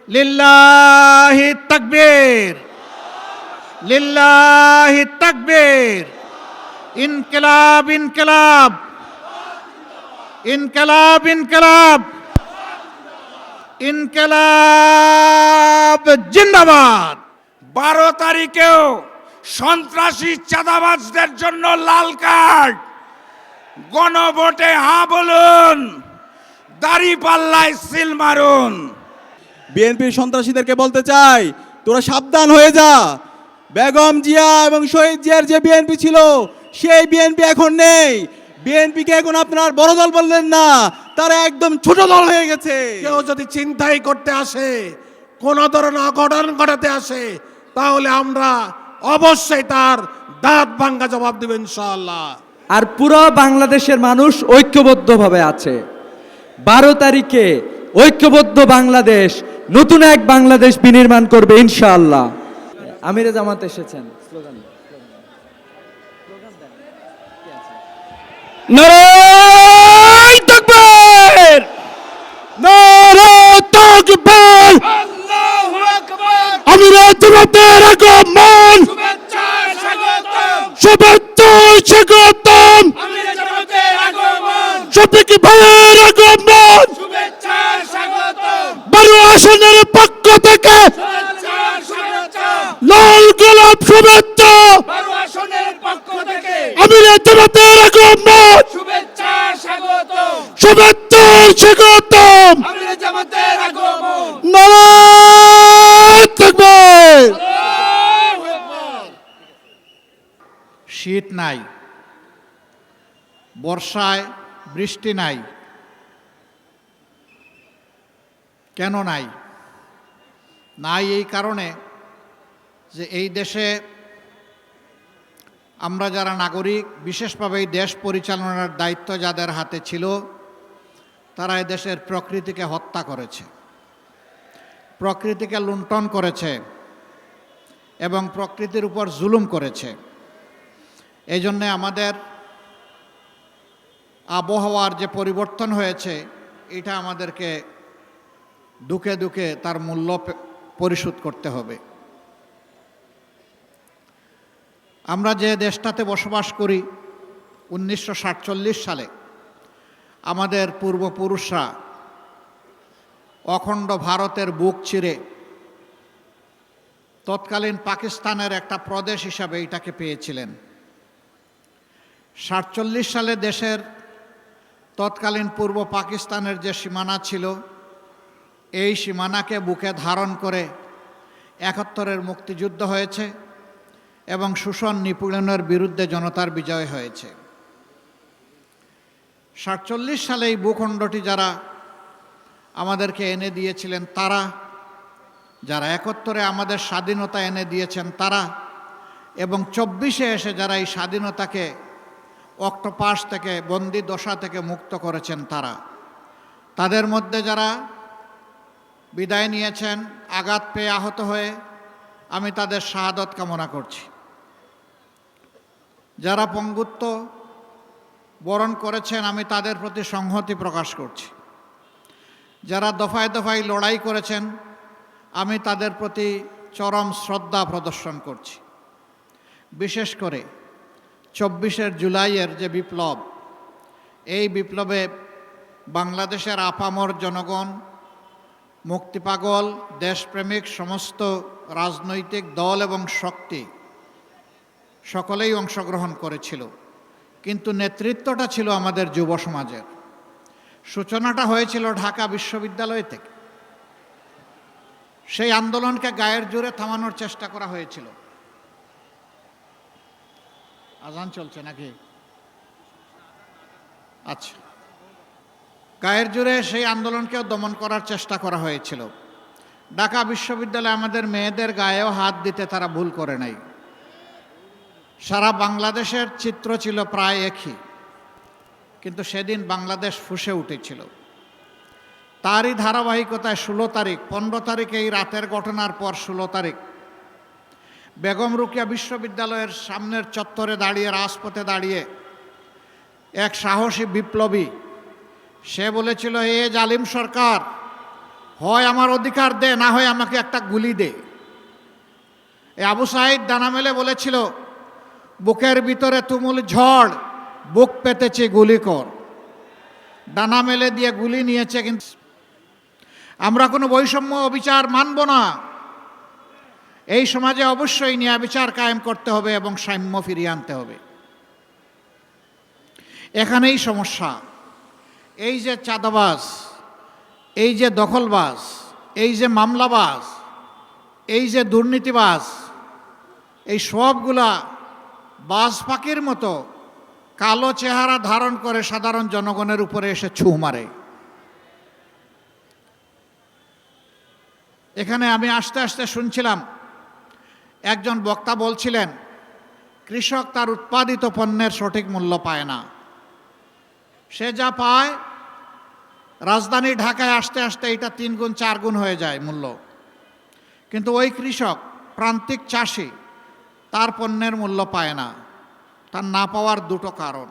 লিল্লাহি তাকবীর, লিল্লাহি তাকবীর। ইনকিলাব ইনকিলাব, ইনকিলাব ইনকিলাব, ইনকিলাব জিন্দাবাদ। 12 তারিখেও সন্ত্রাসী চাঁদাবাজদের জন্য লাল কার্ড, গণভোটে হ্যাঁ বলুন, দাঁড়িপাল্লায় সিল মারুন। বিএনপির সন্ত্রাসীদেরকে বলতে চাই, তোরা সাবধান হয়ে যা। বেগম জিয়া এবং শহীদ জিয়ার যে বিএনপি ছিল, সেই বিএনপি এখন নেই। বিএনপিকে এখন আপনার বড় দল বললেন না, তারা একদম ছোট দল হয়ে গেছে। কেউ যদি চিন্তাই করতে আসে, কোন ধরনের অঘটন ঘটাতে আসে, তাহলে আমরা অবশ্যই তার দাঁত ভাঙ্গা জবাব দেব ইনশাআল্লাহ। আর পুরো বাংলাদেশের মানুষ ঐক্যবদ্ধভাবে আছে। 12 তারিখে ঐক্যবদ্ধ বাংলাদেশ, নতুন এক বাংলাদেশ বিনির্মাণ করবে ইনশাআল্লাহ। আমিরে জামাত এসেছেন, স্লোগান নারায়ে তাকবীর, নারায়ে তাকবীর, আল্লাহু আকবার। আমিরে জামাতের আগমন, শুভেচ্ছা স্বাগতম, শুভেচ্ছা স্বাগতম, আমিরে জামাতের আগমন, শফিক ভাইয়ের আগমন, শুভেচ্ছা স্বাগতম, 12 আসনের পক্ষ থেকে শুভেচ্ছা স্বাগতম, লাল গোলাপ শুভেচ্ছা, 12 আসনের পক্ষ থেকে আমিরে জামাতের আগমন, শুভেচ্ছা স্বাগতম, শুভেচ্ছা স্বাগতম, আমিরে জামাতের আগমন। নারায়ে তাকবীর। আল্লাহু আকবার। শীত নাই, বর্ষায় বৃষ্টি নাই। কেন নাই? নাই এই কারণে যে এই দেশে আমরা যারা নাগরিক, বিশেষভাবে এই দেশ পরিচালনার দায়িত্ব যাদের হাতে ছিল, তারা এই দেশের প্রকৃতিকে হত্যা করেছে, প্রকৃতিকে লুণ্ঠন করেছে এবং প্রকৃতির উপর জুলুম করেছে। এই জন্যে আমাদের আবহাওয়ার যে পরিবর্তন হয়েছে, এটা আমাদেরকে দুঃখে দুঃখে তার মূল্য পরিশোধ করতে হবে। আমরা যে দেশটাতে বসবাস করি, 1947 সালে আমাদের পূর্বপুরুষরা অখণ্ড ভারতের বুক চিরে তৎকালীন পাকিস্তানের একটা প্রদেশ হিসাবে এটাকে পেয়েছিলেন। 47 সালে দেশের তৎকালীন পূর্ব পাকিস্তানের যে সীমানা ছিল, এই সীমানাকে বুকে ধারণ করে 71-এর মুক্তিযুদ্ধ হয়েছে এবং শোষণ নিপীড়নের বিরুদ্ধে জনতার বিজয় হয়েছে। 47 সালে এই ভূখণ্ডটি যারা আমাদেরকে এনে দিয়েছিলেন তারা, যারা 71-এ আমাদের স্বাধীনতা এনে দিয়েছেন তারা, এবং 24-এ এসে যারা এই স্বাধীনতাকে অক্টোপাস থেকে, বন্দি দশা থেকে মুক্ত করেছেন তারা, তাদের মধ্যে যারা বিদায় নিয়েছেন আঘাত পেয়ে, আহত হয়ে, আমি তাদের শাহাদত কামনা করছি। যারা পঙ্গুত্ব বরণ করেছেন, আমি তাদের প্রতি সংহতি প্রকাশ করছি। যারা দফায় দফায় লড়াই করেছেন, আমি তাদের প্রতি চরম শ্রদ্ধা প্রদর্শন করছি। বিশেষ করে 24শে জুলাইয়ের যে বিপ্লব, এই বিপ্লবে বাংলাদেশের আপামর জনগণ, মুক্তিপাগল, দেশপ্রেমিক সমস্ত রাজনৈতিক দল এবং শক্তি সকলেই অংশগ্রহণ করেছিল, কিন্তু নেতৃত্বটা ছিল আমাদের যুব সমাজের। সূচনাটা হয়েছিল ঢাকা বিশ্ববিদ্যালয় থেকে। সেই আন্দোলনকে গায়ের জোরে থামানোর চেষ্টা করা হয়েছিল। আজান চলছে নাকি? আচ্ছা, গায়ের জোরে সেই আন্দোলনকে দমন করার চেষ্টা করা হয়েছিল। ঢাকা বিশ্ববিদ্যালয়ে আমাদের মেয়েদের গায়েও হাত দিতে তারা ভুল করে নাই। সারা বাংলাদেশের চিত্র ছিল প্রায় একই, কিন্তু সেদিন বাংলাদেশ ফুঁসে উঠেছিল। তারই ধারাবাহিকতায় 16 তারিখ, 15 তারিখে এই রাতের ঘটনার পর 16 তারিখ বেগম রোকেয়া বিশ্ববিদ্যালয়ের সামনের চত্বরে দাঁড়িয়ে, রাজপথে দাঁড়িয়ে এক সাহসী বিপ্লবী, সে বলেছিল, এ জালিম সরকার হয় আমার অধিকার দে, না হয় আমাকে একটা গুলি দে। এই আবু সাঈদ ডানা মেলে বলেছিল, বুকের ভিতরে তুমুল ঝড়, বুক পেতেছে গুলি কর। ডানা মেলে দিয়ে গুলি নিয়েছে। কিন্তু আমরা কোনো বৈষম্য অবিচার মানব না। এই সমাজে অবশ্যই ন্যায় বিচার কায়েম করতে হবে এবং সাম্য ফিরিয়ে আনতে হবে। এখানেই সমস্যা। এই যে চাঁদাবাজ, এই যে দখলবাজ, এই যে মামলাবাজ, এই যে দুর্নীতিবাজ, এই সবগুলা বাজ পাখির মতো কালো চেহারা ধারণ করে সাধারণ জনগণের উপরে এসে ছু মারে। এখানে আমি আস্তে আস্তে শুনছিলাম, একজন বক্তা বলছিলেন, কৃষক তার উৎপাদিত পণ্যের সঠিক মূল্য পায় না। সে যা পায়, রাজধানী ঢাকায় আসতে আসতে এটা 3 গুণ 4 গুণ হয়ে যায় মূল্য। কিন্তু ওই কৃষক, প্রান্তিক চাষি, তার পণ্যের মূল্য পায় না। তার না পাওয়ার দুটো কারণ,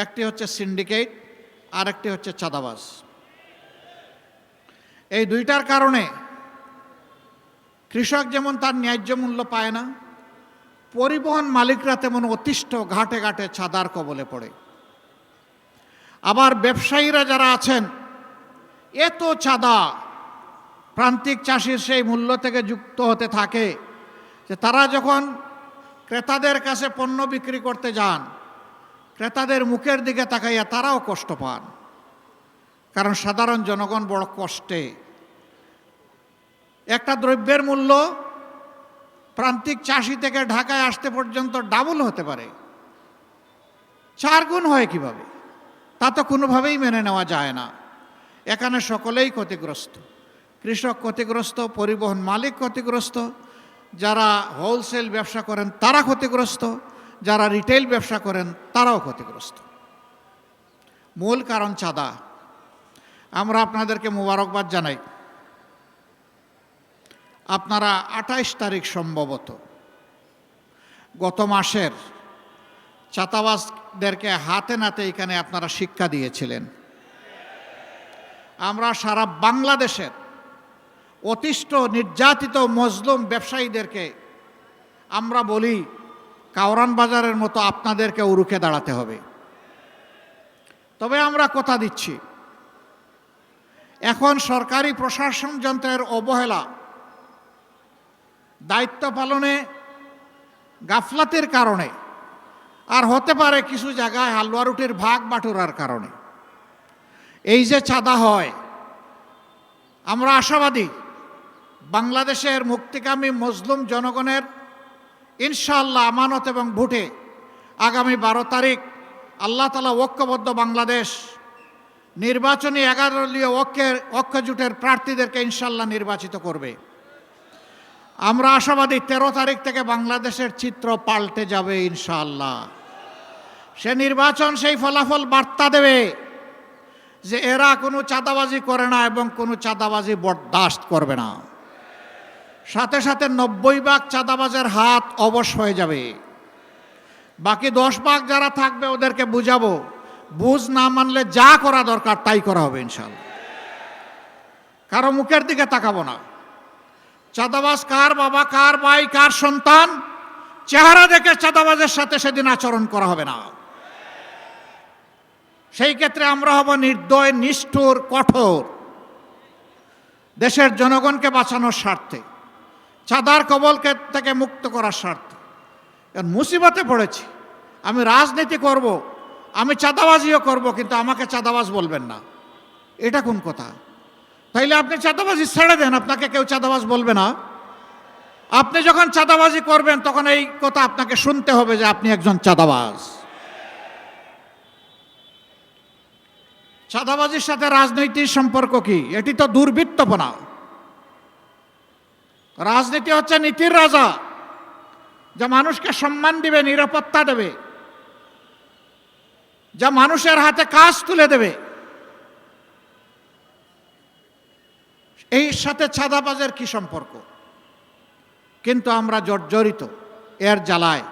একটি হচ্ছে সিন্ডিকেট, আর একটি হচ্ছে চাঁদাবাজ। এই দুইটার কারণে কৃষক যেমন তার ন্যায্য মূল্য পায় না, পরিবহন মালিকরা তেমন অতিষ্ঠ ঘাটে ঘাটে চাঁদার কবলে পড়ে। আবার ব্যবসায়ীরা যারা আছেন, এত চাঁদা প্রান্তিক চাষির সেই মূল্য থেকে যুক্ত হতে থাকে যে তারা যখন ক্রেতাদের কাছে পণ্য বিক্রি করতে যান, ক্রেতাদের মুখের দিকে তাকাইয়া তারাও কষ্ট পান। কারণ সাধারণ জনগণ বড় কষ্টে। একটা দ্রব্যের মূল্য প্রান্তিক চাষি থেকে ঢাকায় আসতে পর্যন্ত ডাবল হতে পারে, 4 গুণ হয় কিভাবে? তা তো কোনোভাবেই মেনে নেওয়া যায় না। এখানে সকলেই ক্ষতিগ্রস্ত। কৃষক ক্ষতিগ্রস্ত, পরিবহন মালিক ক্ষতিগ্রস্ত, যারা হোলসেল ব্যবসা করেন তারা ক্ষতিগ্রস্ত, যারা রিটেল ব্যবসা করেন তারাও ক্ষতিগ্রস্ত। মূল কারণ চাঁদা। আমরা আপনাদেরকে মোবারকবাদ জানাই, আপনারা 28 তারিখ সম্ভবত গত মাসের চাঁদাবাজদেরকে হাতে নাতে এখানে আপনারা শিক্ষা দিয়েছিলেন। আমরা সারা বাংলাদেশের অতিষ্ঠ নির্যাতিত মজলুম ব্যবসায়ীদেরকে আমরা বলি, কাওরান বাজারের মতো আপনাদেরকেও রুখে দাঁড়াতে হবে। তবে আমরা কথা দিচ্ছি, এখন সরকারি প্রশাসন যন্ত্রের অবহেলা, দায়িত্ব পালনে গাফলাতের কারণে, আর হতে পারে কিছু জায়গায় হালুয়া রুটির ভাগ বাটুরার কারণে এই যে চাঁদা হয়, আমরা আশাবাদী বাংলাদেশের মুক্তিকামী মজলুম জনগণের ইনশাআল্লাহ আমানত এবং ভোটে আগামী 12 তারিখ আল্লাহ তাআলা ঐক্যবদ্ধ বাংলাদেশ নির্বাচনী 11 দলীয় ঐক্যজোটের প্রার্থীদেরকে ইনশাআল্লাহ নির্বাচিত করবে। আমরা আশাবাদী 13 তারিখ থেকে বাংলাদেশের চিত্র পাল্টে যাবে ইনশাআল্লাহ। সে নির্বাচন সেই ফলাফল বার্তা দেবে যে এরা কোনো চাঁদাবাজি করে না এবং কোনো চাঁদাবাজি বরদাস্ত করবে না। সাথে সাথে 90% চাঁদাবাজের হাত অবশ হয়ে যাবে। বাকি 10% যারা থাকবে ওদেরকে বুঝাবো, বুঝ না মানলে যা করা দরকার তাই করা হবে ইনশাআল্লাহ। কারো মুখের দিকে তাকাবো না। চাঁদাবাজ কার বাবা, কার ভাই, কার সন্তান, চেহারা দেখে চাঁদাবাজের সাথে সেদিন আচরণ করা হবে না। সেই ক্ষেত্রে আমরা হব নির্দয়, নিষ্ঠুর, কঠোর। দেশের জনগণকে বাঁচানোর স্বার্থে, চাঁদার কবল থেকে মুক্ত করার স্বার্থে। মুসিবতে পড়েছি, আমি রাজনীতি করব, আমি চাঁদাবাজিও করব, কিন্তু আমাকে চাঁদাবাজ বলবেন না, এটা কোন কথা? তাইলে আপনি চাঁদাবাজি ছেড়ে দেন, আপনাকে কেউ চাঁদাবাজ বলবে না। আপনি যখন চাঁদাবাজি করবেন তখন এই কথা আপনাকে শুনতে হবে যে আপনি একজন চাঁদাবাজ। চাঁদাবাজির সাথে রাজনীতির সম্পর্ক কি? এটি তো দুর্বৃত্তপনা। রাজনীতি হচ্ছে নীতির রাজা, যা মানুষকে সম্মান দিবে, নিরাপত্তা দেবে, যা মানুষের হাতে কাজ তুলে দেবে। এই সাথে চাঁদাবাজের কি সম্পর্ক? কিন্তু আমরা জর্জরিত এর জ্বালায়।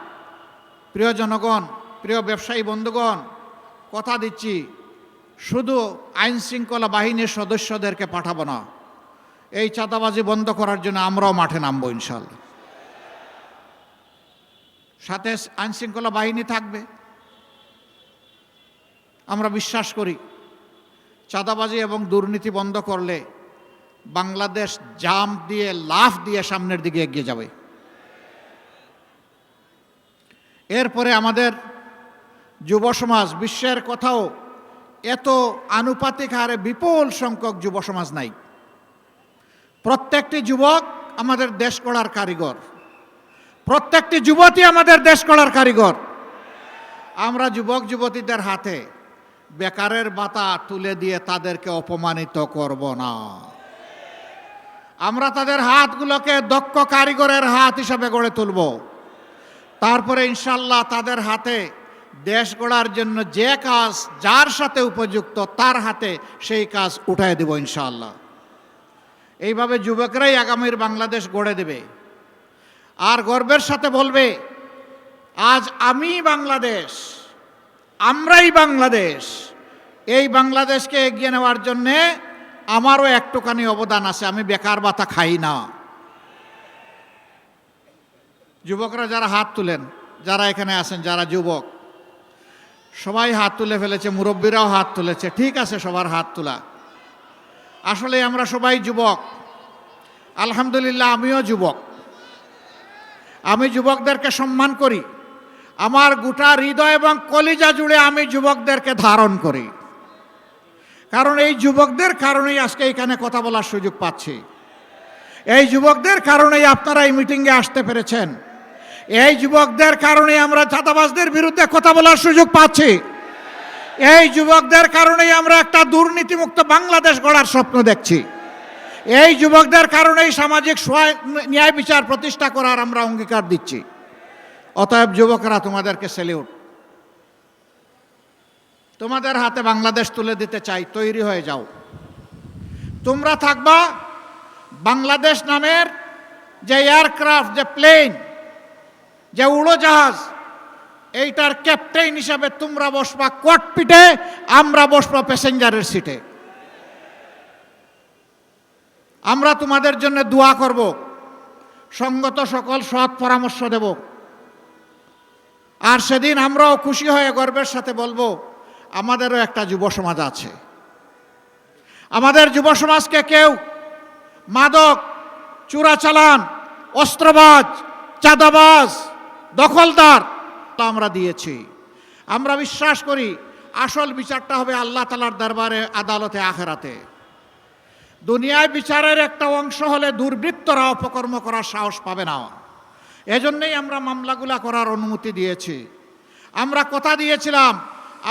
প্রিয় জনগণ, প্রিয় ব্যবসায়ী বন্ধুগণ, কথা দিচ্ছি, শুধু আইন শৃঙ্খলা বাহিনীর সদস্যদেরকে পাঠাবো না, এই চাঁদাবাজি বন্ধ করার জন্য আমরাও মাঠে নামবো ইনশাল্লাহ। সাথে আইনশৃঙ্খলা বাহিনী থাকবে। আমরা বিশ্বাস করি চাঁদাবাজি এবং দুর্নীতি বন্ধ করলে বাংলাদেশ জাম্প দিয়ে লাফ দিয়ে সামনের দিকে এগিয়ে যাবে। এরপরে আমাদের যুব সমাজ, বিশ্বের কোথাও এত আনুপাতিক হারে বিপুল সংখ্যক যুব সমাজ নাই। প্রত্যেকটি যুবক আমাদের দেশ গড়ার কারিগর, প্রত্যেকটি যুবতী আমাদের দেশ গড়ার কারিগর। আমরা যুবক যুবতীদের হাতে বেকারের ভাতা তুলে দিয়ে তাদেরকে অপমানিত করব না। আমরা তাদের হাতগুলোকে দক্ষ কারিগরের হাত হিসাবে গড়ে তুলব। তারপরে ইনশাল্লাহ তাদের হাতে দেশ গড়ার জন্য যে কাজ যার সাথে উপযুক্ত তার হাতে সেই কাজ উঠায় দেব ইনশাল্লাহ। এইভাবে যুবকরাই আগামীর বাংলাদেশ গড়ে দেবে। আর গর্বের সাথে বলবে, আজ আমি বাংলাদেশ, আমরাই বাংলাদেশ। এই বাংলাদেশকে এগিয়ে নেওয়ার জন্যে আমারও একটুখানি অবদান আছে। আমি বেকার ভাতা খাই না। যুবকরা যারা হাত তুলেন, যারা এখানে আছেন, যারা যুবক, সবাই হাত তুলে ফেলেছে, মুরব্বীরাও হাত তুলেছে। ঠিক আছে, সবার হাত তোলা। আসলে আমরা সবাই যুবক। আলহামদুলিল্লাহ, আমিও যুবক। আমি যুবকদেরকে সম্মান করি। আমার গোটা হৃদয় এবং কলিজা জুড়ে আমি যুবকদেরকে ধারণ করি। কারণ এই যুবকদের কারণেই আজকে এখানে কথা বলার সুযোগ পাচ্ছি। এই যুবকদের কারণেই আপনারা এই মিটিংয়ে আসতে পেরেছেন। এই যুবকদের কারণেই আমরা চাঁদাবাজদের বিরুদ্ধে কথা বলার সুযোগ পাচ্ছি। এই যুবকদের কারণেই আমরা একটা দুর্নীতিমুক্ত বাংলাদেশ গড়ার স্বপ্ন দেখছি। এই যুবকদের কারণেই সামাজিক ন্যায় বিচার প্রতিষ্ঠা করার আমরা অঙ্গীকার দিচ্ছি। অতএব যুবকরা, তোমাদেরকে স্যালিউট। তোমাদের হাতে বাংলাদেশ তুলে দিতে চাই, তৈরি হয়ে যাও। তোমরা থাকবা বাংলাদেশ নামের যে এয়ারক্রাফট, যে প্লেন, যে উড়োজাহাজ, এইটার ক্যাপ্টেন হিসাবে তোমরা বসবা ককপিটে, আমরা বসবো প্যাসেঞ্জারের সিটে। আমরা তোমাদের জন্য দোয়া করব, সঙ্গত সকল সৎ পরামর্শ দেব। আর সেদিন আমরাও খুশি হয়ে গর্বের সাথে বলবো, আমাদেরও একটা যুব সমাজ আছে। আমাদের যুব সমাজকে কেউ মাদক, চোরাচালান, অস্ত্রবাজ, চাঁদাবাজ, দখলদার আমরা দিয়েছি। আমরা বিশ্বাস করি আসল বিচারটা হবে আল্লাহ তাআলার দরবারে, আদালতে, আখিরাতে। দুনিয়ায় বিচারের একটা অংশ হলে দুর্বৃত্তরা অপকর্ম করার সাহস পাবে না। এজন্যই আমরা মামলাগুলা করার অনুমতি দিয়েছি। আমরা কথা দিয়েছিলাম,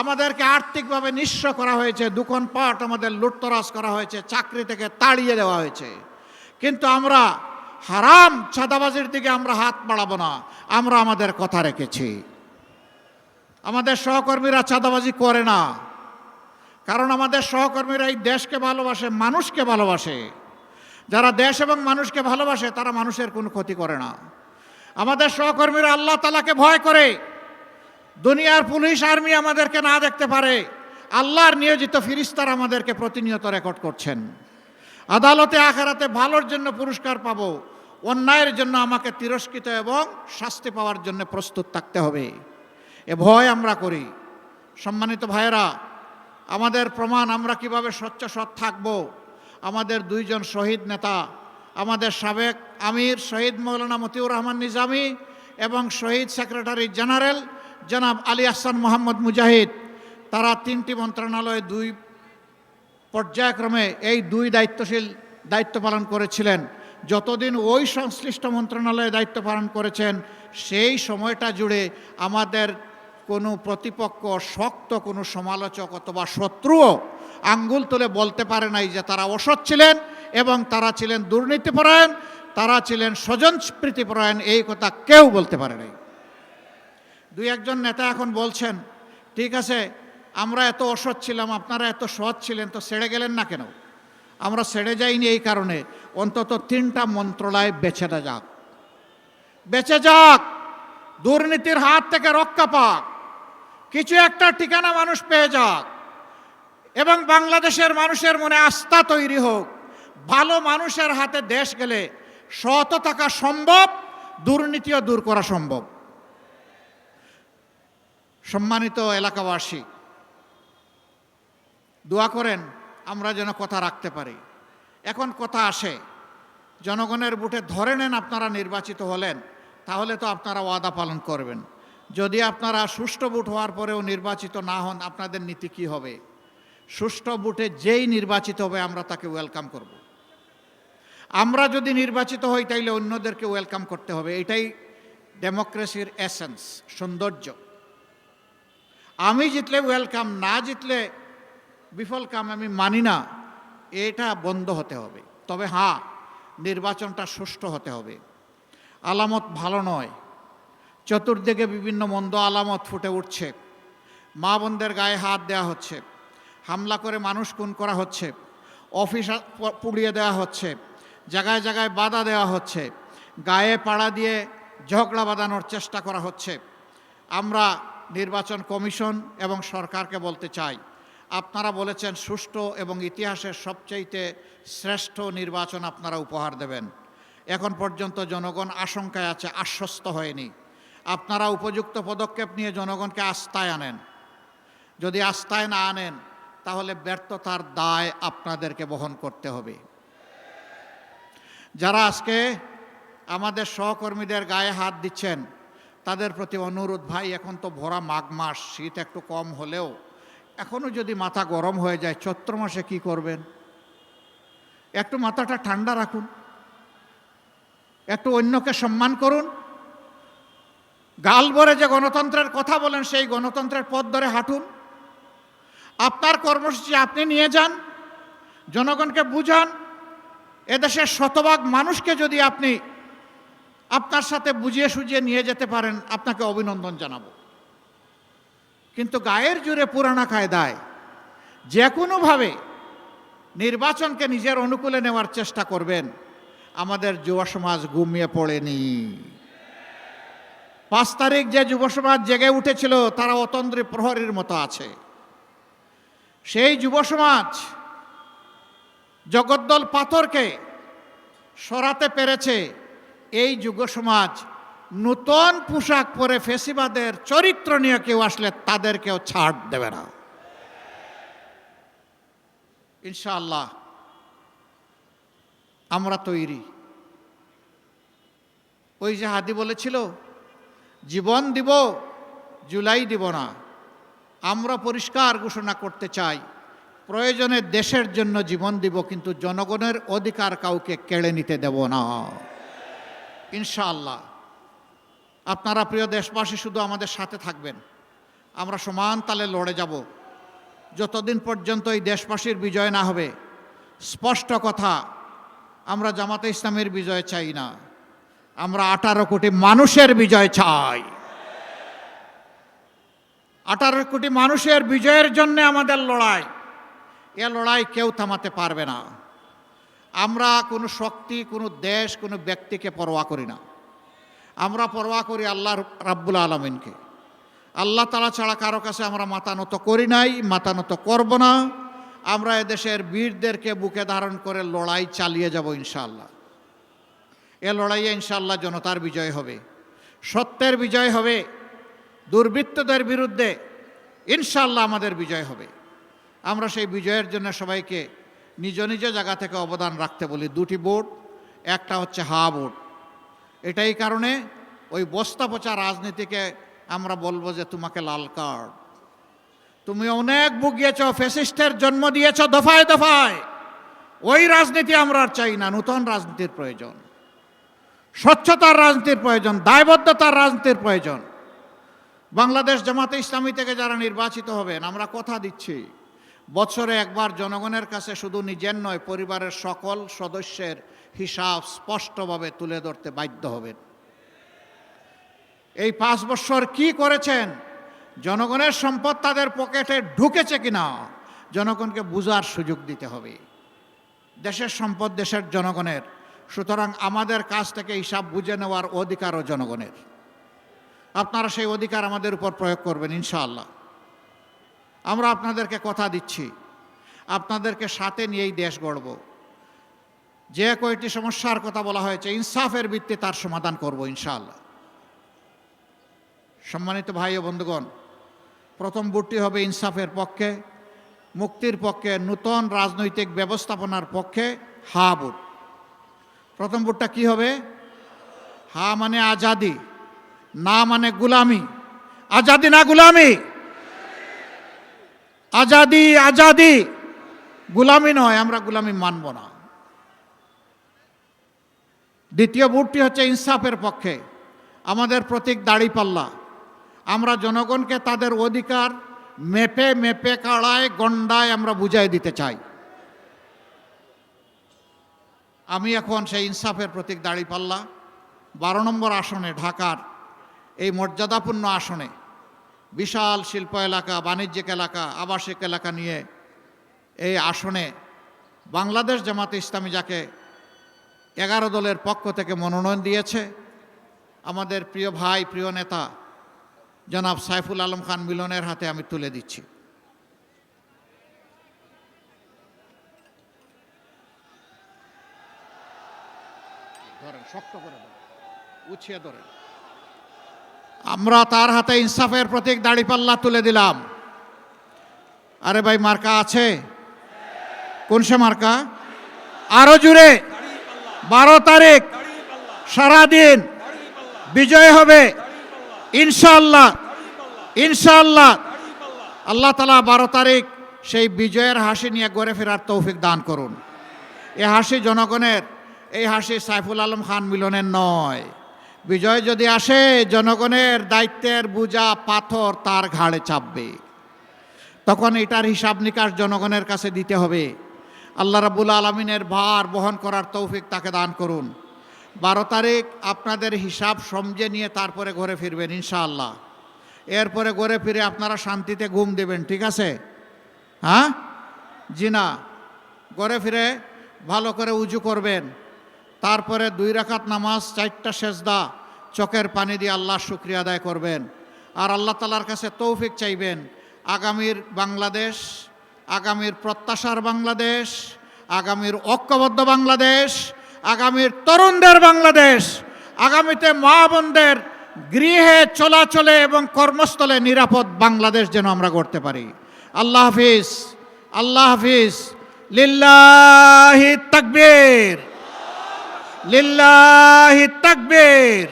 আমাদেরকে আর্থিকভাবে নিঃস্ব করা হয়েছে, দোকানপাট আমাদের লুটতরাজ করা হয়েছে, চাকরি থেকে তাড়িয়ে দেওয়া হয়েছে। কিন্তু আমরা হারাম চাঁদাবাজির দিকে আমরা হাত বাড়াবো না। আমরা আমাদের কথা রেখেছি। আমাদের সহকর্মীরা চাঁদাবাজি করে না, কারণ আমাদের সহকর্মীরা এই দেশকে ভালোবাসে, মানুষকে ভালোবাসে। যারা দেশ এবং মানুষকে ভালোবাসে তারা মানুষের কোনো ক্ষতি করে না। আমাদের সহকর্মীরা আল্লাহ তাআলাকে ভয় করে। দুনিয়ার পুলিশ আর্মি আমাদেরকে না দেখতে পারে, আল্লাহর নিয়োজিত ফিরিস্তারা আমাদেরকে প্রতিনিয়ত রেকর্ড করছেন। আদালতে, আখিরাতে ভালোর জন্য পুরস্কার পাবো, অন্যায়ের জন্য আমাকে তিরস্কৃত এবং শাস্তি পাওয়ার জন্য প্রস্তুত থাকতে হবে। এ ভয় আমরা করি। সম্মানিত ভাইয়েরা, আমাদের প্রমাণ আমরা কিভাবে স্বচ্ছ সৎ থাকব। আমাদের দুইজন শহীদ নেতা, আমাদের সাবেক আমির শহীদ মৌলানা মতিউর রহমান নিজামী এবং শহীদ সেক্রেটারি জেনারেল জনাব আলী আহসান মোহাম্মদ মুজাহিদ, তারা তিনটি মন্ত্রণালয়ে দুই পর্যায়ক্রমে এই দুই দায়িত্ব পালন করেছিলেন। যতদিন ওই সংশ্লিষ্ট মন্ত্রণালয়ে দায়িত্ব পালন করেছেন, সেই সময়টা জুড়ে আমাদের কোনো প্রতিপক্ষ, শক্ত কোনো সমালোচক অথবা শত্রুও আঙ্গুল তুলে বলতে পারে নাই যে তারা অসৎ ছিলেন এবং তারা ছিলেন দুর্নীতিপরায়ণ, তারা ছিলেন স্বজনপ্রীতিপরায়ণ। এই কথা কেউ বলতে পারে নাই। দুই একজন নেতা এখন বলছেন, ঠিক আছে, আমরা এত অসৎ ছিলাম, আপনারা এত সৎ ছিলেন, তো ছেড়ে গেলেন না কেন? আমরা ছেড়ে যাইনি এই কারণে, অন্তত 3টা মন্ত্রণালয় বেঁচে যাক, দুর্নীতির হাত থেকে রক্ষা পাক, কিছু একটা ঠিকানা মানুষ পেয়ে যাক এবং বাংলাদেশের মানুষের মনে আস্থা তৈরি হোক। ভালো মানুষের হাতে দেশ গেলে সৎ থাকা সম্ভব, দুর্নীতিও দূর করা সম্ভব। সম্মানিত এলাকাবাসী, দোয়া করেন আমরা যেন কথা রাখতে পারি। এখন কথা আসে, জনগণের ভোটে ধরে নেন আপনারা নির্বাচিত হলেন, তাহলে তো আপনারা ওয়াদা পালন করবেন। যদি আপনারা সুষ্ঠু ভোট হওয়ার পরেও নির্বাচিত না হন, আপনাদের নীতি কী হবে? সুষ্ঠু ভোটে যেই নির্বাচিত হবে আমরা তাকে ওয়েলকাম করব। আমরা যদি নির্বাচিত হই তাইলে অন্যদেরকে ওয়েলকাম করতে হবে। এটাই ডেমোক্রেসির এসেন্স, সৌন্দর্য। আমি জিতলে ওয়েলকাম, না জিতলে বিফল কাম, আমি মানি না। এটা বন্ধ হতে হবে। তবে হ্যাঁ, নির্বাচনটা সুষ্ঠু হতে হবে। আলামত ভালো নয়, চতুর্দিকে বিভিন্ন মন্দ আলামত ফুটে উঠছে। মা বোনদের গায়ে হাত দেওয়া হচ্ছে, হামলা করে মানুষ খুন করা হচ্ছে, অফিস পুড়িয়ে দেওয়া হচ্ছে, জায়গায় জায়গায় বাধা দেওয়া হচ্ছে, গায়ে পাড়া দিয়ে ঝগড়া বাঁধানোর চেষ্টা করা হচ্ছে। আমরা নির্বাচন কমিশন এবং সরকারকে বলতে চাই, আপনারা বলেছেন সুষ্ঠু এবং ইতিহাসের সবচাইতে শ্রেষ্ঠ নির্বাচন আপনারা উপহার দেবেন। এখন পর্যন্ত জনগণ আশঙ্কায় আছে, আশ্বস্ত হয়নি। আপনারা উপযুক্ত পদক্ষেপ নিয়ে জনগণকে আস্থায় আনেন। যদি আস্থায় না আনেন তাহলে ব্যর্থতার দায় আপনাদেরকে বহন করতে হবে। যারা আজকে আমাদের সহকর্মীদের গায়ে হাত দিচ্ছেন তাদের প্রতি অনুরোধ, ভাই এখন তো ভরা মাঘ মাস, শীত একটু কম হলেও এখনও যদি মাথা গরম হয়ে যায়, চৈত্র মাসে কী করবেন? একটু মাথাটা ঠান্ডা রাখুন, একটু অন্যকে সম্মান করুন। গাল ভরে যে গণতন্ত্রের কথা বলেন সেই গণতন্ত্রের পথ ধরে হাঁটুন। আপনার কর্মসূচি আপনি নিয়ে যান, জনগণকে বুঝান। এদেশের শতভাগ মানুষকে যদি আপনি আপনার সাথে বুঝিয়ে সুঝিয়ে নিয়ে যেতে পারেন, আপনাকে অভিনন্দন জানাবো। কিন্তু গায়ের জোরে পুরানা কায়দায় যে কোনোভাবে নির্বাচনকে নিজের অনুকূলে নেওয়ার চেষ্টা করবেন, আমাদের যুব সমাজ ঘুমিয়ে পড়েনি। 5 তারিখ যে যুব সমাজ জেগে উঠেছিল তারা অতন্দ্রী প্রহরীর মতো আছে। সেই যুব সমাজ জগদ্দল পাথরকে সরাতে পেরেছে। এই যুব সমাজ নূতন পোশাক পরে ফেসিবাদের চরিত্র নিয়ে কেউ আসলে তাদেরকেও ছাড় দেবে না ইনশাআল্লাহ। আমরা তৈরি। ওই যে হাদি বলেছিল, জীবন দিব জুলাই দিব না। আমরা পরিষ্কার ঘোষণা করতে চাই, প্রয়োজনে দেশের জন্য জীবন দিব, কিন্তু জনগণের অধিকার কাউকে কেড়ে নিতে দেব না ইনশাআল্লাহ। আপনারা প্রিয় দেশবাসী শুধু আমাদের সাথে থাকবেন, আমরা সমান তালে লড়ে যাব যতদিন পর্যন্ত এই দেশবাসীর বিজয় না হবে। স্পষ্ট কথা, আমরা জামাতে ইসলামের বিজয় চাই না, আমরা 18 কোটি মানুষের বিজয় চাই। 18 কোটি মানুষের বিজয়ের জন্য আমাদের লড়াই। এ লড়াই কেউ থামাতে পারবে না। আমরা কোনো শক্তি, কোনো দেশ, কোনো ব্যক্তিকে পরোয়া করি না। আমরা পরোয়া করি আল্লাহ রাব্বুল আলামিনকে। আল্লাহ তাআলা ছাড়া কারো কাছে আমরা মাথা নত করি নাই, মাথা নত করব না। আমরা এদেশের বীরদেরকে বুকে ধারণ করে লড়াই চালিয়ে যাব ইনশাআল্লাহ। এ লড়াইয়ে ইনশাআল্লাহ জনতার বিজয় হবে, সত্যের বিজয় হবে, দুর্বৃত্তদের বিরুদ্ধে ইনশাআল্লাহ আমাদের বিজয় হবে। আমরা সেই বিজয়ের জন্য সবাইকে নিজ নিজ জায়গা থেকে অবদান রাখতে বলি। 2টি ভোট, একটা হচ্ছে হা ভোট। এটাই কারণে ওই বস্তা পচা রাজনীতিকে আমরা বলবো যে তোমাকে লাল কার্ড। তুমি অনেক ভুগিয়েছ, ফ্যাসিস্টের জন্ম দিয়েছ দফায় দফায়। ওই রাজনীতি আমরা আর চাই না। নূতন রাজনীতির প্রয়োজন, স্বচ্ছতার রাজনীতির প্রয়োজন, দায়বদ্ধতার রাজনীতির প্রয়োজন। বাংলাদেশ জামাতে ইসলামী থেকে যারা নির্বাচিত হবেন, আমরা কথা দিচ্ছি বছরে একবার জনগণের কাছে শুধু নিজের নয়, পরিবারের সকল সদস্যের হিসাব স্পষ্টভাবে তুলে ধরতে বাধ্য হবেন। এই 5 বছর কি করেছেন, জনগণের সম্পদ তাদের পকেটে ঢুকেছে কিনা জনগণকে বুঝার সুযোগ দিতে হবে। দেশের সম্পদ দেশের জনগণের, সুতরাং আমাদের কাছ থেকে হিসাব বুঝে নেওয়ার অধিকারও জনগণের। আপনারা সেই অধিকার আমাদের উপর প্রয়োগ করবেন ইনশাআল্লাহ। আমরা আপনাদেরকে কথা দিচ্ছি, আপনাদেরকে সাথে নিয়েই দেশ গড়ব। যে কয়টি সমস্যার কথা বলা হয়েছে ইনসাফের ভিত্তিতে তার সমাধান করব ইনশাআল্লাহ। সম্মানিত ভাই ও বন্ধুগণ, প্রথম ভোটটি হবে ইনসাফের পক্ষে, মুক্তির পক্ষে, নূতন রাজনৈতিক ব্যবস্থাপনার পক্ষে হা ভোট। প্রথম ভোটটা কি হবে? হা মানে আজাদি, না মানে গুলামি। আজাদি না গুলামি? আজাদি, আজাদি, গুলামি নয়, আমরা গুলামি মানব না। দ্বিতীয় ভোটটি হচ্ছে ইনসাফের পক্ষে, আমাদের প্রতীক দাড়িপাল্লা। আমরা জনগণকে তাদের অধিকার মেপে মেপে কাড়ায় গন্ডায় আমরা বুঝাই দিতে চাই। আমি এখন সেই ইনসাফের প্রতীক দাড়িপাল্লা 12 নম্বর আসনে, ঢাকার এই মর্যাদাপূর্ণ আসনে, বিশাল শিল্প এলাকা, বাণিজ্যিক এলাকা, আবাসিক এলাকা নিয়ে এই আসনে বাংলাদেশ জামাতে ইসলামী, যাকে 11 দলের পক্ষ থেকে মনোনয়ন দিয়েছে, আমাদের প্রিয় ভাই, প্রিয় নেতা জনাব সাইফুল আলম খান মিলনের হাতে আমি তুলে দিচ্ছি। ধরেন, শক্ত করে ধরেন, উছিয়ে ধরেন। আমরা তার হাতে ইনসাফের প্রতীক দাড়িপাল্লা তুলে দিলাম। আরে ভাই, মার্কা আছে? কোন সে মার্কা? আরো জুড়ে 12 তারিখ সারাদিন বিজয় হবে ইনশাআল্লাহ, ইনশাআল্লাহ। আল্লাহ তাআলা 12 তারিখ সেই বিজয়ের হাসি নিয়ে ঘরে ফেরার তৌফিক দান করুন। এই হাসি জনগণের, এই হাসি সাইফুল আলম খান মিলনের নয়। বিজয় যদি আসে, জনগণের দায়িত্বের বোঝা পাথর তার ঘাড়ে চাপবে। তখন এটার হিসাব নিকাশ জনগণের কাছে দিতে হবে। আল্লাহ রাব্বুল আলামিনের ভার বহন করার তৌফিক তাকে দান করুন। 12 তারিখ আপনাদের হিসাব সমঝে নিয়ে তারপরে ঘরে ফিরবেন ইনশাআল্লাহ। এরপরে ঘরে ফিরে আপনারা শান্তিতে ঘুম দেবেন, ঠিক আছে? হ্যাঁ, জি না, ঘরে ফিরে ভালো করে উজু করবেন, তারপরে 2 রাকাত নামাজ, 4টা সেজদা, চোখের পানি দিয়ে আল্লাহর শুকরিয়া আদায় করবেন। আর আল্লাহ তাআলার কাছে তৌফিক চাইবেন আগামীর বাংলাদেশ, আগামীর প্রত্যাশার বাংলাদেশ, আগামীর ঐক্যবদ্ধ বাংলাদেশ, আগামীর তরুণদের বাংলাদেশ, আগামীতে মা বোনদের গৃহে চলাচলে এবং কর্মস্থলে নিরাপদ বাংলাদেশ যেন আমরা করতে পারি। আল্লাহ হাফিজ, আল্লাহ হাফিজ। লিল্লাহি তাকবীর, লিল্লাহি তাকবীর।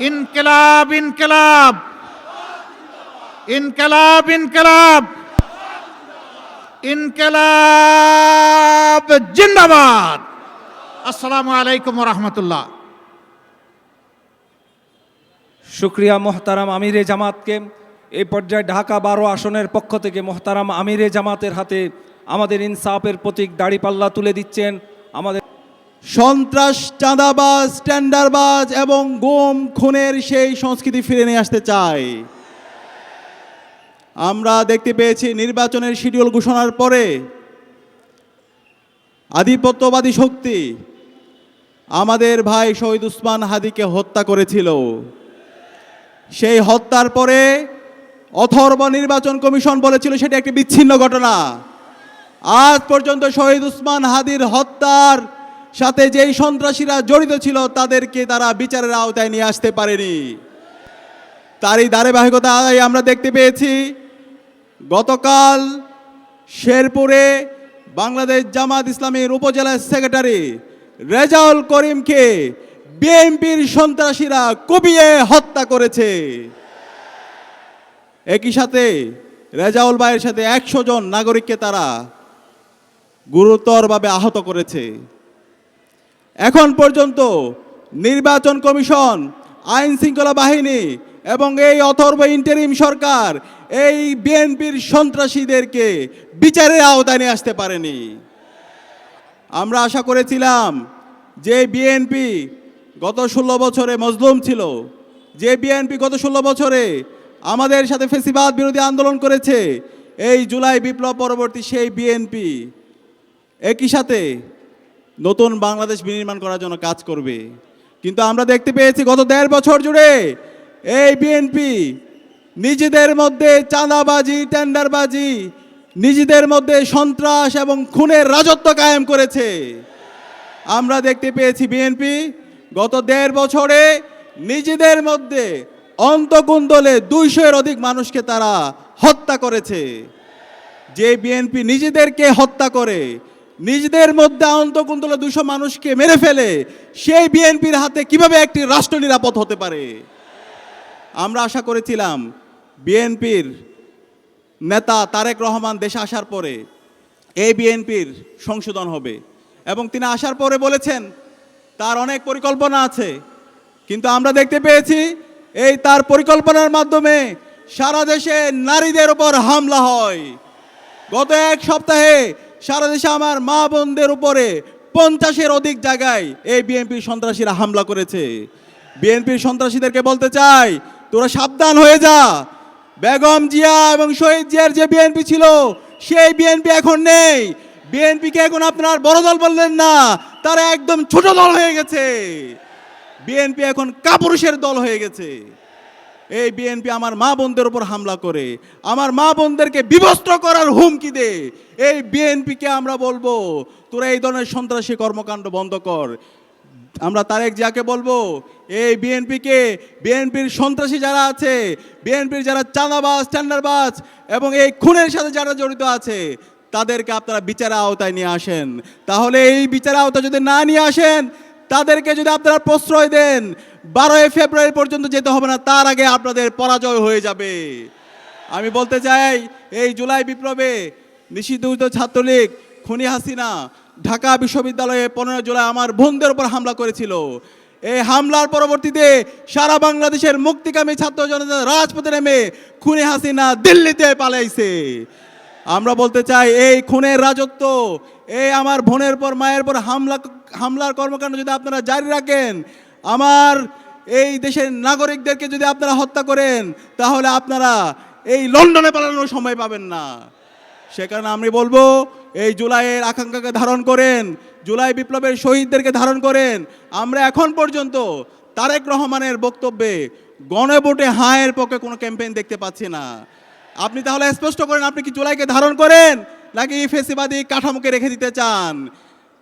ইনকিলাব, ইনকিলাব, ইনকিলাব, ইনকিলাব, ইনকিলাব জিন্দাবাদ। আসসালামু আলাইকুম ওয়া রাহমাতুল্লাহ। শুক্রিয়া মোহতারাম আমিরে জামাতকে। এই পর্যায়ে ঢাকা 12 আসনের পক্ষ থেকে মোহতারাম আমিরে জামাতের হাতে আমাদের ইনসাফের প্রতীক দাড়িপাল্লা তুলে দিচ্ছেন আমাদের সন্ত্রাস, চাঁদাবাজ, টেন্ডারবাজ এবং গুম খুনের সেই সংস্কৃতি ফিরে নিয়ে আসতে চাই। আমরা দেখতে পেয়েছি নির্বাচনের শিডিউল ঘোষণার পরে আধিপত্যবাদী শক্তি আমাদের ভাই শহীদ উসমান হাদিকে হত্যা করেছিল। সেই হত্যার পরে অথর্ব নির্বাচন কমিশন বলেছিল সেটা একটি বিচ্ছিন্ন ঘটনা। আজ পর্যন্ত শহীদ উসমান হাদির হত্যার সাথে যেই সন্ত্রাসীরা জড়িত ছিল তাদেরকে তারা বিচারের আওতায় নিয়ে আসতে পারেনি। তারই ধারাবাহিকতায় আমরা দেখতে পেয়েছি গতকাল শেরপুরে বাংলাদেশ জামাত ইসলামীর উপজেলা সেক্রেটারি রেজাউল করিমকে বিএনপির সন্ত্রাসীরা কুপিয়ে হত্যা করেছে। একই সাথে রেজাউল ভাইয়ের সাথে 100 জন নাগরিককে তারা গুরুতরভাবে আহত করেছে। এখন পর্যন্ত নির্বাচন কমিশন, আইন শৃঙ্খলা বাহিনী এবং এই অথর্ব ইন্টারিম সরকার এই বিএনপির সন্ত্রাসীদেরকে বিচারের আওতায় নিয়ে আসতে পারেনি। আমরা আশা করেছিলাম যে বিএনপি গত 16 বছরে মজলুম ছিল, যে বিএনপি গত 16 বছরে আমাদের সাথে ফ্যাসিবাদ বিরোধী আন্দোলন করেছে, এই জুলাই বিপ্লব পরবর্তী সেই বিএনপি একই সাথে নতুন বাংলাদেশ বিনির্মাণ করার জন্য কাজ করবে। কিন্তু আমরা দেখতে পেয়েছি গত 1.5 বছর জুড়ে এই বিএনপি নিজেদের মধ্যে চাঁদাবাজি, টেন্ডারবাজি, নিজেদের মধ্যে সন্ত্রাস এবং খুনের রাজত্ব কায়েম করেছে। আমরা দেখতে পেয়েছি বিএনপি গত 1.5 বছরে নিজেদের মধ্যে অন্তকুন্দলে 200-এর অধিক মানুষকে তারা হত্যা করেছে। যে বিএনপি নিজেদেরকে হত্যা করে, নিজেদের মধ্যে অন্তকুন্দলে 200 মানুষকে মেরে ফেলে, সেই বিএনপির হাতে কিভাবে একটি রাষ্ট্র নিরাপদ হতে পারে? আমরা আশা করেছিলাম বিএনপির নেতা তারেক রহমান দেশে আসার পরে এই বিএনপির সংশোধন হবে, এবং তিনি আসার পরে বলেছেন তার অনেক পরিকল্পনা আছে, কিন্তু আমরা দেখতে পেয়েছি এই তার পরিকল্পনার মাধ্যমে সারা দেশে নারীদের উপর হামলা হয়। গত 1 সপ্তাহে সারা দেশে আমার মা বোনদের উপরে 50-এর অধিক জায়গায় এই বিএনপির সন্ত্রাসীরা হামলা করেছে। বিএনপির সন্ত্রাসীদেরকে বলতে চাই, তোরা সাবধান হয়ে যা। বেগম জিয়া এবং শহীদ জিয়ার যে বিএনপি ছিল সেই বিএনপি এখন নেই। বিএনপিকে এখন আপনার বড় দল বললেন না, তারা একদম ছোট দল হয়ে গেছে। বিএনপি এখন কাপুরুষের দল হয়ে গেছে। এই বিএনপি আমার মা বোনদের উপর হামলা করে, আমার মা বোনদেরকে বিবস্ত্র করার হুমকি দে। এই বিএনপিকে আমরা বলবো তোরা এই ধরনের সন্ত্রাসী কর্মকাণ্ড বন্ধ কর। আমরা তারেক জিয়াকে বলবো এই বিএনপির সন্ত্রাসী যারা আছে, বিএনপির যারা চাঁদাবাজ টেন্ডারবাজ এবং এই খুনের সাথে যারা জড়িত আছে, তাদেরকে আপনারা বিচারের আওতায় নিয়ে আসেন। তাহলে এই বিচারের আওতায় যদি না নিয়ে আসেন, তাদেরকে যদি আপনারা প্রশ্রয় দেন, 12 ফেব্রুয়ারি পর্যন্ত যেতে হবে না, তার আগে আপনাদের পরাজয় হয়ে যাবে। আমি বলতে চাই এই জুলাই বিপ্লবে নিষিদ্ধ ছাত্রলীগ, খুনি হাসিনা ঢাকা বিশ্ববিদ্যালয়ে 15 জুলাই আমার বোনদের উপর হামলা করেছিল। এই হামলার পরবর্তীতে সারা বাংলাদেশের মুক্তিকামী ছাত্র জনতা রাজপথে নেমে খুনি হাসিনা দিল্লিতে পালাইছে। আমরা বলতে চাই এই খুনের রাজত্ব, এই আমার বোনের পর মায়ের পর হামলার কর্মকাণ্ড যদি আপনারা জারি রাখেন, আমার এই দেশের নাগরিকদেরকে যদি আপনারা হত্যা করেন, তাহলে আপনারা এই লন্ডনে পালানোর সময় পাবেন না। সে কারণে আমি বলবো এই জুলাইয়ের আকাঙ্ক্ষাকে ধারণ করেন, জুলাই বিপ্লবের শহীদদেরকে ধারণ করেন। আমরা এখন পর্যন্ত তারেক রহমানের বক্তব্যে গণভোটে হায়ের পক্ষে কোনো ক্যাম্পেইন দেখতে পাচ্ছি না। আপনি তাহলে স্পষ্ট করেন, আপনি কি জুলাইকে ধারণ করেন নাকি ফেসিবাদী কাঠামোকে রেখে দিতে চান?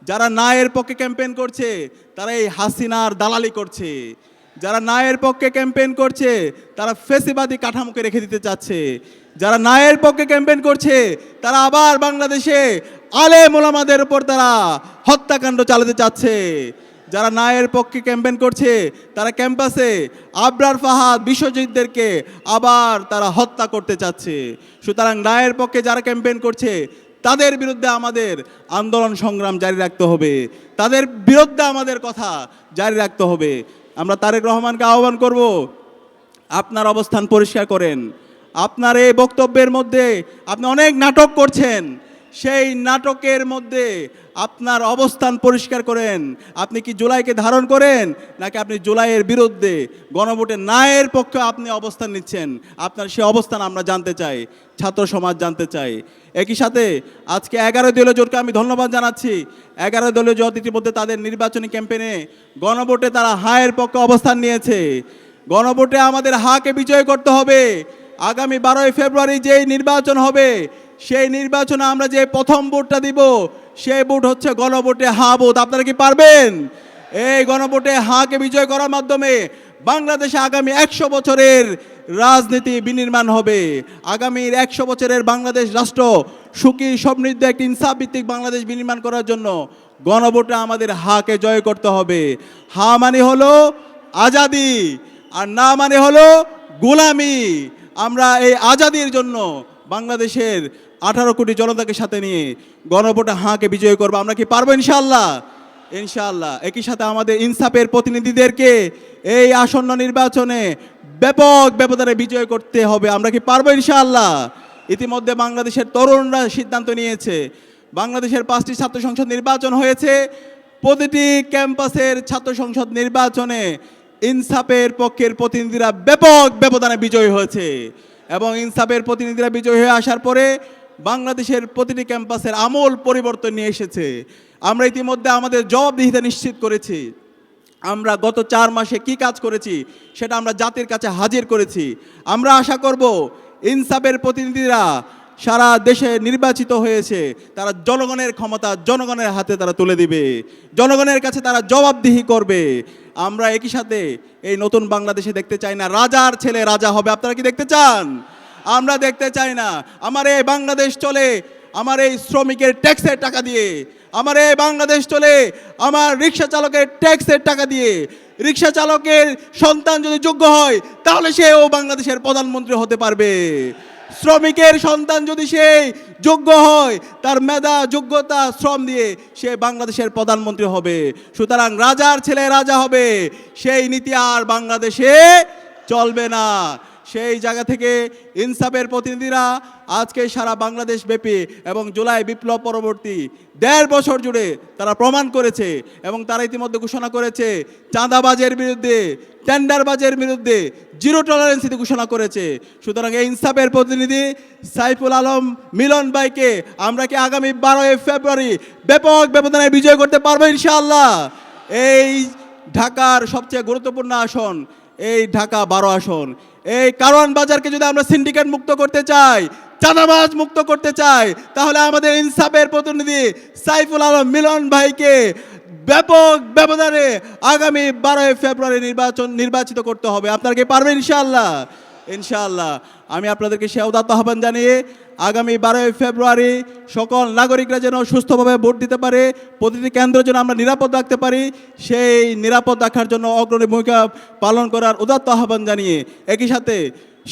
যারা নায়ের পক্ষে ক্যাম্পেইন করছে তারা এই হাসিনার দালালি করছে, যারা নায়ের পক্ষে ক্যাম্পেইন করছে তারা ফেসিবাদী কাঠামোকে রেখে দিতে চাচ্ছে, যারা নায়ের পক্ষে ক্যাম্পেইন করছে তারা আবার বাংলাদেশে আলেম ওলামাদের উপর তারা হত্যাকাণ্ড চালাতে চাচ্ছে, যারা নায়ের পক্ষে ক্যাম্পেইন করছে তারা ক্যাম্পাসে আবরার ফাহাদ বিশ্বজিৎদেরকে আবার তারা হত্যা করতে চাচ্ছে। সুতরাং নায়ের পক্ষে যারা ক্যাম্পেইন করছে তাদের বিরুদ্ধে আমাদের আন্দোলন সংগ্রাম জারি রাখতে হবে, তাদের বিরুদ্ধে আমাদের কথা জারি রাখতে হবে। আমরা তারেক রহমানকে আহ্বান করব, আপনার অবস্থান পরিষ্কার করেন। আপনার এই বক্তব্যের মধ্যে আপনি অনেক নাটক করছেন, সেই নাটকের মধ্যে আপনার অবস্থান পরিষ্কার করেন। আপনি কি জুলাইকে ধারণ করেন নাকি আপনি জুলাইয়ের বিরুদ্ধে গণভোটে নায়ের পক্ষে আপনি অবস্থান নিচ্ছেন? আপনার সেই অবস্থান আমরা জানতে চাই, ছাত্র সমাজ জানতে চাই। একই সাথে আজকে 11 দলীয় জোটকে আমি ধন্যবাদ জানাচ্ছি। 11 দলীয় জোট ইতিমধ্যে তাদের নির্বাচনী ক্যাম্পেইনে গণভোটে তারা হায়ের পক্ষে অবস্থান নিয়েছে। গণভোটে আমাদের হাকে বিজয় করতে হবে। আগামী 12 ফেব্রুয়ারি যেই নির্বাচন হবে, সেই নির্বাচনে আমরা যে প্রথম ভোটটা দিব, সেই ভোট হচ্ছে গণভোটে হা ভোট। আপনারা কি পারবেন? এই গণভোটে হাকে বিজয় করার মাধ্যমে বাংলাদেশে আগামী 100 বছরের রাজনীতি বিনির্মাণ হবে। আগামীর 100 বছরের বাংলাদেশ রাষ্ট্র সুখী সমৃদ্ধ একটি ইনসাফ ভিত্তিক বাংলাদেশ বিনির্মাণ করার জন্য গণভোটে আমাদের হাকে জয় করতে হবে। হা মানে হলো আজাদি, আর না মানে হলো গোলামি। আমরা এই আজাদির জন্য বাংলাদেশের 18 কোটি জনতাকে সাথে নিয়ে গণভোটে হাঁকে বিজয় করবো। আমরা কি পারবো? ইনশাআল্লাহ, ইনশাআল্লাহ। একই সাথে আমাদের ইনসাফের প্রতিনিধিদেরকে এই আসন্ন নির্বাচনে ব্যাপক ব্যবধানে বিজয় করতে হবে। আমরা কি পারবো? ইনশাআল্লাহ। ইতিমধ্যে বাংলাদেশের তরুণরা সিদ্ধান্ত নিয়েছে, বাংলাদেশের 5টি ছাত্র সংসদ নির্বাচন হয়েছে, প্রতিটি ক্যাম্পাসের ছাত্র সংসদ নির্বাচনে ইনসাফের পক্ষের প্রতিনিধিরা ব্যাপক ব্যবধানে বিজয়ী হয়েছে, এবং ইনসাফের প্রতিনিধিরা বিজয়ী হয়ে আসার পরে বাংলাদেশের প্রতিটি ক্যাম্পাসের আমূল পরিবর্তন নিয়ে এসেছে। আমরা ইতিমধ্যে আমাদের জবাবদিহিতা নিশ্চিত করেছি। আমরা গত 4 মাসে কি কাজ করেছি সেটা আমরা জাতির কাছে হাজির করেছি। আমরা আশা করব ইনসাফের প্রতিনিধিরা সারা দেশে নির্বাচিত হয়েছে, তারা জনগণের ক্ষমতা জনগণের হাতে তারা তুলে দিবে, জনগণের কাছে তারা জবাবদিহি করবে। আমরা একই সাথে এই নতুন বাংলাদেশে দেখতে চাই না রাজার ছেলে রাজা হবে। আপনারা কি দেখতে চান? আমরা দেখতে চাই না। আমার এই বাংলাদেশ চলে আমার এই শ্রমিকের ট্যাক্সের টাকা দিয়ে, আমার এই বাংলাদেশ চলে আমার রিক্সা চালকের ট্যাক্সের টাকা দিয়ে। রিক্সা চালকের সন্তান যদি যোগ্য হয় তাহলে সেও বাংলাদেশের প্রধানমন্ত্রী হতে পারবে। শ্রমিকের সন্তান যদি সে যোগ্য হয়, তার মেধা যোগ্যতা শ্রম দিয়ে সে বাংলাদেশের প্রধানমন্ত্রী হবে। সুতরাং রাজার ছেলে রাজা হবে, সেই নীতি আর বাংলাদেশে চলবে না। সেই জায়গা থেকে ইনসাফের প্রতিনিধিরা আজকে সারা বাংলাদেশ ব্যাপী এবং জুলাই বিপ্লব পরবর্তী ১.৫ বছর জুড়ে তারা প্রমাণ করেছে এবং তারা ইতিমধ্যে ঘোষণা করেছে চাঁদাবাজের বিরুদ্ধে, টেন্ডারবাজের বিরুদ্ধে জিরো টলারেন্স নীতি ঘোষণা করেছে। সুতরাং এই ইনসাফের প্রতিনিধি সাইফুল আলম মিলন ভাইকে আমরা কি আগামী 12 ফেব্রুয়ারি ব্যাপক ব্যবধানে বিজয় করতে পারবো ইনশাআল্লাহ? এই ঢাকার সবচেয়ে গুরুত্বপূর্ণ আসন, এই ঢাকা 12 আসন, এই কারওয়ান বাজারকে যদি আমরা সিন্ডিকেট মুক্ত করতে চাই, চাঁদাবাজ মুক্ত করতে চাই, তাহলে আমাদের ইনসাফের প্রতিনিধি সাইফুল আলম মিলন ভাইকে ব্যাপক ব্যবধানে আগামী 12 ফেব্রুয়ারি নির্বাচিত করতে হবে। আপনারা কি পারবেন ইনশাআল্লাহ? ইনশাআল্লাহ। আমি আপনাদেরকে সে উদাত্ত আহ্বান জানিয়ে আগামী 12 ফেব্রুয়ারি সকল নাগরিকরা যেন সুস্থভাবে ভোট দিতে পারে, প্রতিটি কেন্দ্র যেন আমরা নিরাপদ রাখতে পারি, সেই নিরাপদ রাখার জন্য অগ্রণী ভূমিকা পালন করার উদাত্ত আহ্বান জানিয়ে একই সাথে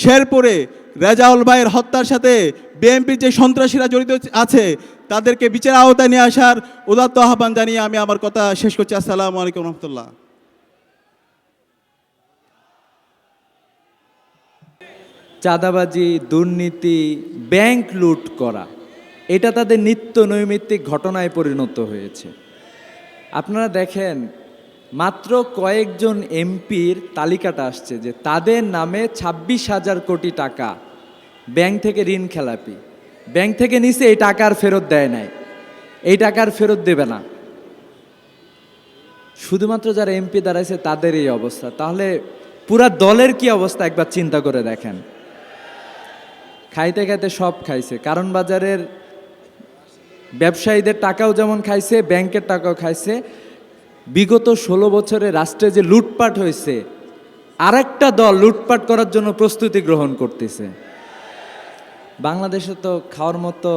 শেরপুরে রেজাউল ভাইয়ের হত্যার সাথে বিএনপির যে সন্ত্রাসীরা জড়িত আছে তাদেরকে বিচার আওতায় নিয়ে আসার উদাত্ত আহ্বান জানিয়ে আমি আমার কথা শেষ করছি। আসসালামু আলাইকুম রহমতুল্লাহ। চাঁদাবাজি, দুর্নীতি, ব্যাংক লুট করা, এটা তাদের নিত্য নৈমিত্তিক ঘটনায় পরিণত হয়েছে। আপনারা দেখেন মাত্র কয়েকজন এমপির তালিকাটা আসছে যে তাদের নামে 26,000 কোটি টাকা ব্যাংক থেকে ঋণ খেলাপি, ব্যাংক থেকে নিছে, এই টাকা আর ফেরত দেয় নাই, এই টাকা আর ফেরত দেবে না। শুধুমাত্র যারা এমপি দাঁড়াইছে তাদের এই অবস্থা, তাহলে পুরা দলের কি অবস্থা একবার চিন্তা করে দেখেন। খাইতে খাইতে সব খাইছে, কারণ বাজারের ব্যবসায়ীদের টাকাও যেমন খাইছে, ব্যাংকের টাকাও খাইছে। বিগত 16 বছরে রাষ্ট্রে যে লুটপাট হয়েছে, আরেকটা দল লুটপাট করার জন্য প্রস্তুতি গ্রহণ করতেছে। বাংলাদেশে তো খাওয়ার মতো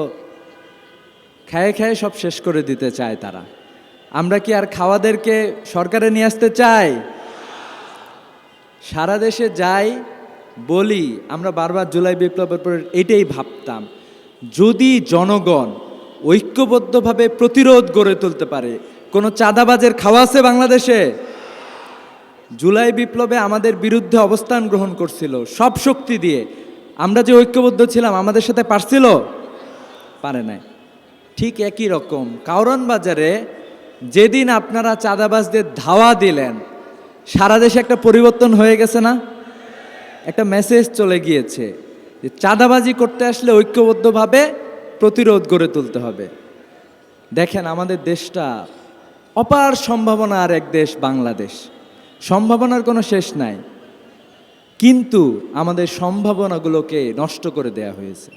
খায়ে খায়ে সব শেষ করে দিতে চায় তারা। আমরা কি আর খাওয়াদেরকে সরকারে নিয়ে আসতে চাই? সারা দেশে যাই বলি, আমরা বারবার জুলাই বিপ্লবের পর এটাই ভাবতাম, যদি জনগণ ঐক্যবদ্ধভাবে প্রতিরোধ গড়ে তুলতে পারে। কোনো চাঁদাবাজের খাওয়া আছে বাংলাদেশে? জুলাই বিপ্লবে আমাদের বিরুদ্ধে অবস্থান গ্রহণ করছিল সব শক্তি দিয়ে, আমরা যে ঐক্যবদ্ধ ছিলাম আমাদের সাথে পারছিল? পারে নাই। ঠিক একই রকম কারওয়ান বাজারে যেদিন আপনারা চাঁদাবাজদের ধাওয়া দিলেন, সারা দেশে একটা পরিবর্তন হয়ে গেছে না? একটা মেসেজ চলে গিয়েছে যে চাঁদাবাজি করতে আসলে ঐক্যবদ্ধভাবে প্রতিরোধ গড়ে তুলতে হবে। দেখেন আমাদের দেশটা অপার সম্ভাবনার এক দেশ বাংলাদেশ, সম্ভাবনার কোনো শেষ নাই, কিন্তু আমাদের সম্ভাবনাগুলোকে নষ্ট করে দেয়া হয়েছে।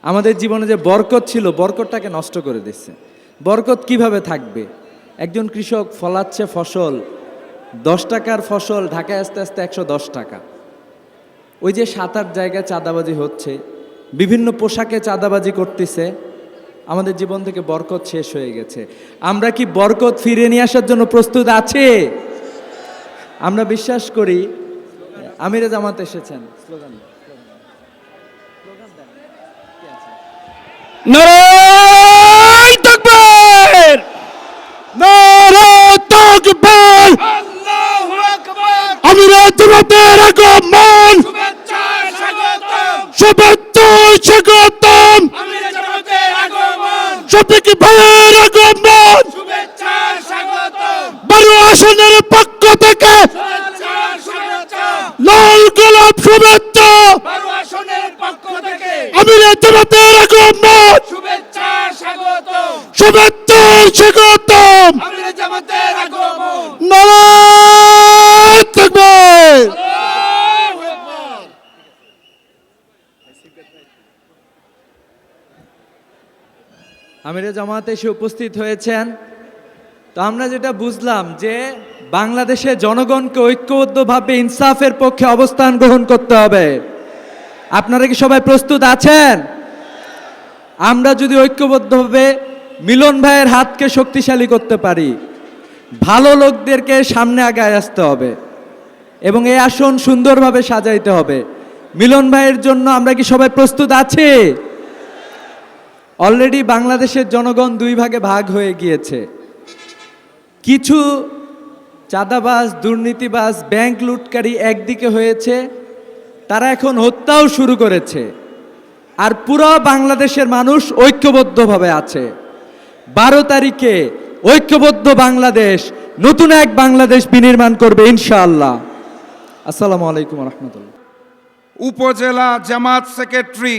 আমাদের জীবনে যে বরকত ছিল, বরকতটাকে নষ্ট করে দিচ্ছে। বরকত কিভাবে থাকবে? একজন কৃষক ফলাচ্ছে ফসল, 10 টাকার ফসল ঢাকায় আস্তে আস্তে 110 টাকা। ওই যে 7-8 জায়গায় চাঁদাবাজি হচ্ছে, বিভিন্ন পোশাকে চাঁদাবাজি করতেছে, আমাদের জীবন থেকে বরকত শেষ হয়ে গেছে। আমরা কি বরকত ফিরিয়ে নিয়ে আসার জন্য প্রস্তুত আছি? আমরা বিশ্বাস করি আমিরে জামাত এসেছেন, স্লোগান নারায়ে তাকবীর, নারায়ে তাকবীর, আল্লাহু আকবার। আমিরে জামাতের আগমন, শুভেচ্ছা স্বাগতম, শুভেচ্ছা স্বাগতম। আমিরে জামাতের আগমন, শফিক ভাইয়ের আগমন, শুভেচ্ছা স্বাগতম। 12 আসনের পক্ষ থেকে শুভেচ্ছা স্বাগতম, লাল গোলাপ শুভেচ্ছা। 12 আসনের পক্ষ থেকে আমিরে জামাতের আগমন, শুভেচ্ছা স্বাগতম, শুভেচ্ছা স্বাগতম। আমিরে জামাতের আগমন, নারায়ে তাকবীর, আল্লাহু আকবার। আমিরে জামাত এসে উপস্থিত হয়েছেন। তো আমরা যেটা বুঝলাম যে বাংলাদেশের জনগণকে ঐক্যবদ্ধভাবে ইনসাফের পক্ষে অবস্থান গ্রহণ করতে হবে। আপনারা কি সবাই প্রস্তুত আছেন? আমরা যদি ঐক্যবদ্ধভাবে মিলন ভাইয়ের হাতকে শক্তিশালী করতে পারি, ভালো লোকদেরকে সামনে আগায় আসতে হবে এবং এই আসন সুন্দরভাবে সাজাইতে হবে। মিলন ভাইয়ের জন্য আমরা কি সবাই প্রস্তুত আছি? অলরেডি বাংলাদেশের জনগণ দুই ভাগে ভাগ হয়ে গিয়েছে। কিছু চাঁদাবাজ, দুর্নীতিবাজ, ব্যাংক লুটকারী একদিকে হয়েছে, তারা এখন হত্যাও শুরু করেছে। আর পুরো বাংলাদেশের মানুষ ঐক্যবদ্ধভাবে আছে। 12 তারিখে ঐক্যবদ্ধ বাংলাদেশ, নতুন এক বাংলাদেশ বিনির্মাণ করবে ইনশাআল্লাহ। আসসালামু আলাইকুম রহমতুল্লাহ। উপজেলা জামাত সেক্রেটারি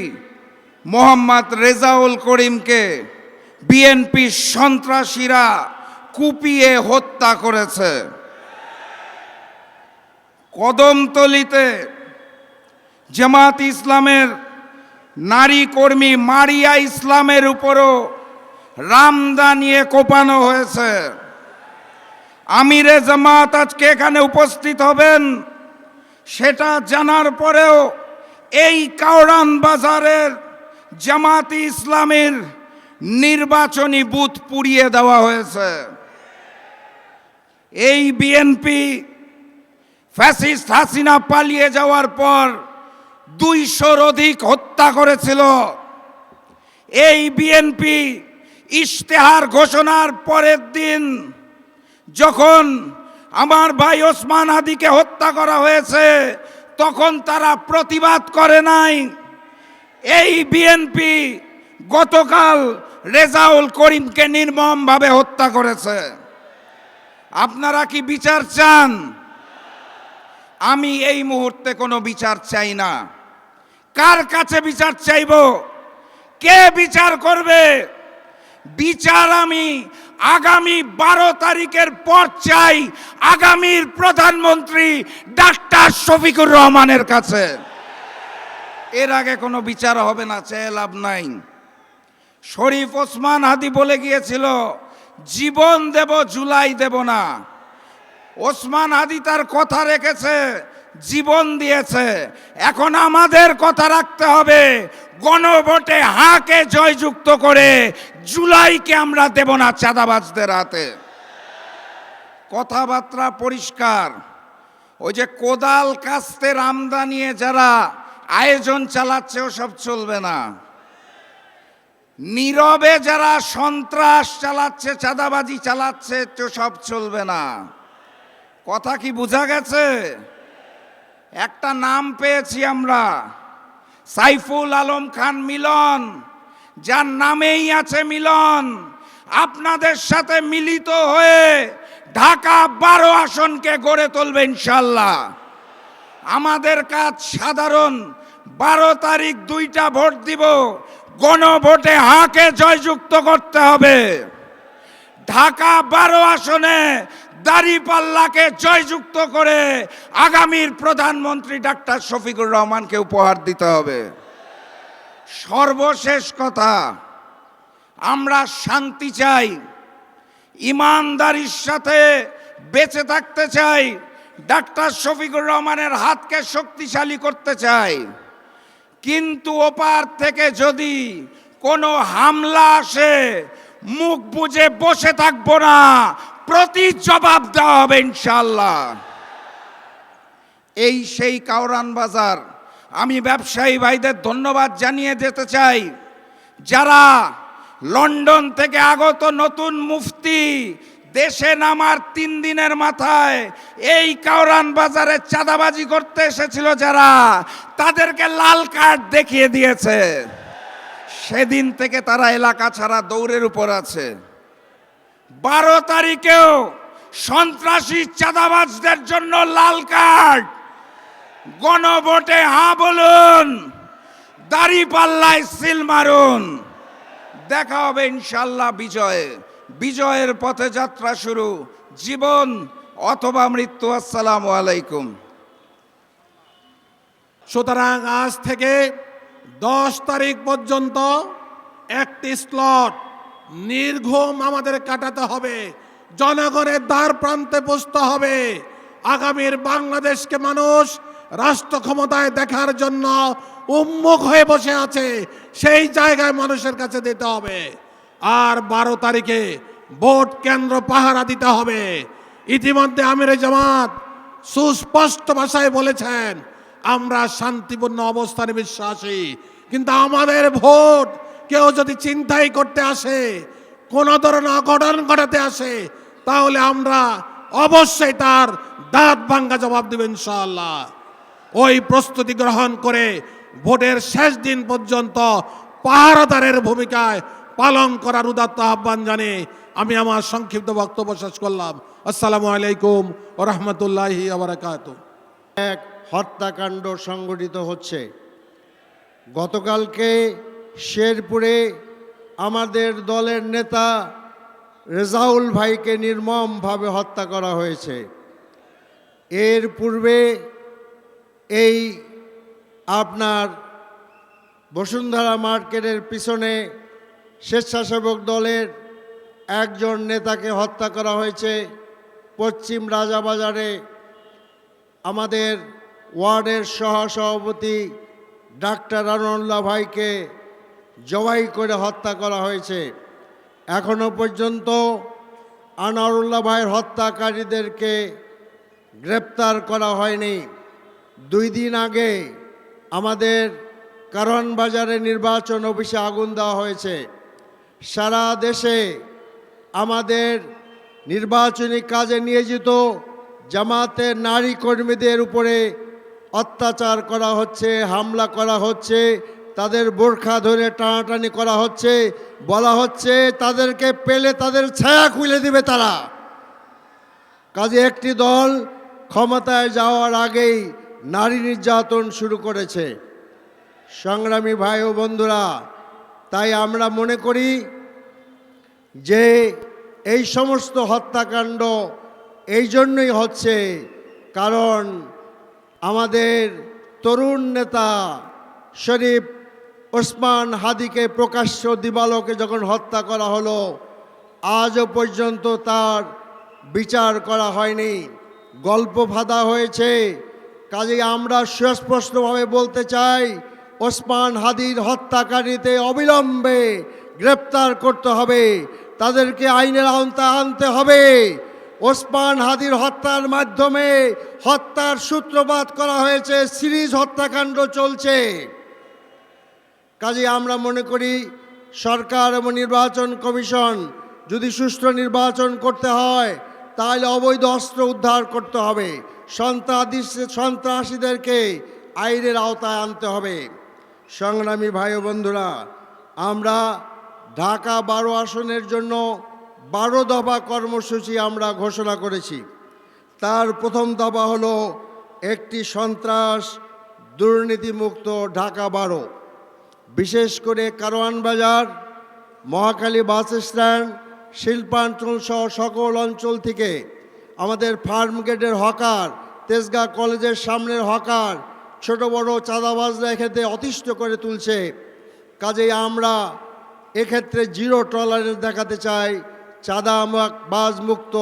মোহাম্মদ রেজাউল করিমকে বিএনপি সন্ত্রাসীরা কুপিয়ে হত্যা করেছে। কদমতলীতে জামাত ইসলামের নারী কর্মী মারিয়া ইসলামের উপরও রামদা নিয়ে কোপানো হয়েছে। আমিরে জামাত আজকে এখানে উপস্থিত হবেন সেটা জানার পরেও এই কাওড়ান বাজারের জামাতি ইসলামের নির্বাচনী বুথ পুড়িয়ে দেওয়া হয়েছে। এই বিএনপি ফ্যাসিস্ট হাসিনা পালিয়ে যাওয়ার পর 200-র অধিক হত্যা করেছিল। এই বিএনপি ইশতেহার ঘোষণার পরের দিন যখন আমার ভাই ওসমান হাদিকে হত্যা করা হয়েছে তখন তারা প্রতিবাদ করে নাই। এই বিএনপি গতকাল রেজাউল করিমকে নির্মমভাবে হত্যা করেছে। আপনারা কি বিচার চান? আমি এই মুহূর্তে কোনো বিচার চাই না। কার কাছে বিচার চাইব? কে বিচার করবে? বিচার আমি আগামী 12 তারিখের পর চাই আগামীর প্রধানমন্ত্রী ডাক্তার শফিকুর রহমানের কাছে। এর আগে কোনো বিচার হবে না, চেয়ে লাভ নাই। শরীফ ওসমান হাদি বলে গিয়েছিল জীবন দেব, জুলাই দেব না। ওসমান হাদি তার কথা রেখেছে, জীবন দিয়েছে। এখন আমাদের কথা রাখতে হবে, গণভোটে হাকে জয়যুক্ত করে জুলাইকে আমরা দেব না চাঁদাবাজদের হাতে। কথাবার্তা পরিষ্কার। ওই যে কোদাল কাস্তে রামদা নিয়ে যারা আয়োজন চালাচ্ছে ওসব চলবে না। নীরবে যারা সন্ত্রাস চালাচ্ছে, চাঁদাবাজি চালাচ্ছে, তো সব চলবে না। কথা কি বোঝা গেছে? একটা নাম পেয়েছি আমরা, সাইফুল আলম খান মিলন, যার নামেই আছে মিলন। আপনাদের সাথে মিলিত হয়ে ঢাকা 12 আসনকে গড়ে তুলবে ইনশাল্লাহ। আমাদের কাজ সাধারণ, 12 তারিখ 2টা ভোট দিব, গণভোটে হাকে জয়যুক্ত করতে হবে। ঢাকা 12 আসনে দাঁড়িপাল্লাকে জয়যুক্ত করে আগামীর প্রধানমন্ত্রী ডাক্তার শফিকুর রহমানকে উপহার দিতে হবে। সর্বশেষ কথা, আমরা শান্তি চাই, ইমানদারির সাথে বেঁচে থাকতে চাই, ডাক্তার শফিকুর রহমানের হাতকে শক্তিশালী করতে চাই। কিন্তু ওপার থেকে যদি কোনো হামলা আসে মুখ বুজে বসে থাকবো না, প্রতি জবাব দেওয়া হবে ইনশাল্লাহ। এই সেই কাওরান বাজার। আমি ব্যবসায়ী ভাইদের ধন্যবাদ জানিয়ে যেতে চাই, যারা লন্ডন থেকে আগত নতুন মুফতি দেশে নামার 3 দিনের মাথায় এই কাওরান বাজারে চাঁদাবাজি করতে এসেছিল, যারা তাদেরকে লাল কার্ড দেখিয়ে দিয়েছে। সেদিন থেকে তারা এলাকা ছাড়া দৌড়ের উপর আছে। 12 তারিখেও সন্ত্রাসী চাঁদাবাজদের জন্য লাল কার্ড। গণভোটে হ্যাঁ বলুন, দাঁড়িপাল্লায় সিল মারুন। দেখা হবে ইনশাল্লাহ বিজয়ে। বিজয়ের পথে যাত্রা শুরু, জীবন অথবা মৃত্যু। আসসালামু আলাইকুম। সুতরাং আজ থেকে 10 তারিখ পর্যন্ত একটি স্লট নির্ঘুম আমাদের কাটাতে হবে, জনগণের দ্বার প্রান্তে বসতে হবে। আগামীর বাংলাদেশকে মানুষ রাষ্ট্র ক্ষমতায় দেখার জন্য উন্মুখ হয়ে বসে আছে, সেই জায়গায় মানুষের কাছে দিতে হবে। আর 12 তারিখে ভোট কেন্দ্র পাহারা দিতে হবে। ইতিমধ্যে আমিরে জামাত সুস্পষ্ট ভাষায় বলেছেন, আমরা শান্তিপূর্ণ অবস্থানে বিশ্বাসী, কিন্তু আমাদের ভোট কেউ যদি চিন্তাই করতে আসে, কোন ধরনের অঘটন ঘটাতে আসে, তাহলে আমরা অবশ্যই তার দাঁত ভাঙ্গা জবাব দেব ইনশাআল্লাহ। ওই প্রস্তুতি গ্রহণ করে ভোটের শেষ দিন পর্যন্ত পাহারাদারের ভূমিকায় পালন করার উদাত্ত আহ্বান জানিয়ে আমি আমার সংক্ষিপ্ত বক্তব্য শেষ করলাম। আসসালামু আলাইকুম ওয়া রাহমাতুল্লাহি ওয়া বারাকাতুহু। এক হত্যাকাণ্ড সংঘটিত হচ্ছে। গতকালকে শেরপুরে আমাদের দলের নেতা রেজাউল ভাইকে নির্মমভাবে হত্যা করা হয়েছে। এর পূর্বে এই আপনার বসুন্ধরা মার্কেটের পিছনে স্বেচ্ছাসেবক দলের একজন নেতাকে হত্যা করা হয়েছে। পশ্চিম রাজাবাজারে আমাদের ওয়ার্ডের সহসভাপতি ডাক্তার আনোয়ারুল্লাহ ভাইকে জবাই করে হত্যা করা হয়েছে। এখনো পর্যন্ত আনোয়ারুল্লাহ ভাইয়ের হত্যাকারীদেরকে গ্রেপ্তার করা হয়নি। 2 দিন আগে আমাদের কারওয়ান বাজারে নির্বাচন অফিসে আগুন দেওয়া হয়েছে। সারা দেশে আমাদের নির্বাচনী কাজে নিয়োজিত জামাতের নারী কর্মীদের উপরে অত্যাচার করা হচ্ছে, হামলা করা হচ্ছে, তাদের বোরখা ধরে টানাটানি করা হচ্ছে, বলা হচ্ছে তাদেরকে পেলে তাদের ছায়া খুলে দিবে তারা। কাজে একটি দল ক্ষমতায় যাওয়ার আগেই নারী নির্যাতন শুরু করেছে। সংগ্রামী ভাই ও বন্ধুরা, তাই আমরা মনে করি যে এই সমস্ত হত্যাকাণ্ড এই জন্যই হচ্ছে, কারণ আমাদের তরুণ নেতা শরীফ ওসমান হাদিকে প্রকাশ্য দিবালোকে যখন হত্যা করা হলো, আজও পর্যন্ত তার বিচার করা হয়নি, গল্প ফাঁদা হয়েছে। কাজেই আমরা সুস্পষ্টভাবে বলতে চাই, ওসমান হাদির হত্যাকারীতে অবিলম্বে গ্রেপ্তার করতে হবে, তাদেরকে আইনের আওতায় আনতে হবে। ওসমান হাদির হত্যার মাধ্যমে হত্যার সূত্রপাত করা হয়েছে, সিরিজ হত্যাকাণ্ড চলছে। কাজেই আমরা মনে করি সরকার এবং নির্বাচন কমিশন যদি সুষ্ঠু নির্বাচন করতে হয়, তাহলে অবৈধ অস্ত্র উদ্ধার করতে হবে, সন্ত্রাসীদেরকে আইনের আওতায় আনতে হবে। সংগ্রামী ভাই ও বন্ধুরা, আমরা ঢাকা 12 আসনের জন্য 12 দফা কর্মসূচি আমরা ঘোষণা করেছি। তার প্রথম দফা হলো একটি সন্ত্রাস দুর্নীতিমুক্ত ঢাকা 12। বিশেষ করে কারওয়ান বাজার, মহাখালী বাস স্ট্যান্ড, শিল্পাঞ্চল সহ সকল অঞ্চল থেকে আমাদের ফার্ম গেটের হকার, তেজগাঁ কলেজের সামনের হকার, ছোট বড় চাঁদাবাজরা এক্ষেত্রে অতিষ্ঠ করে তুলছে। কাজেই আমরা এক্ষেত্রে জিরো টলারেন্স দেখাতে চাই, চাঁদাবাজ মুক্ত,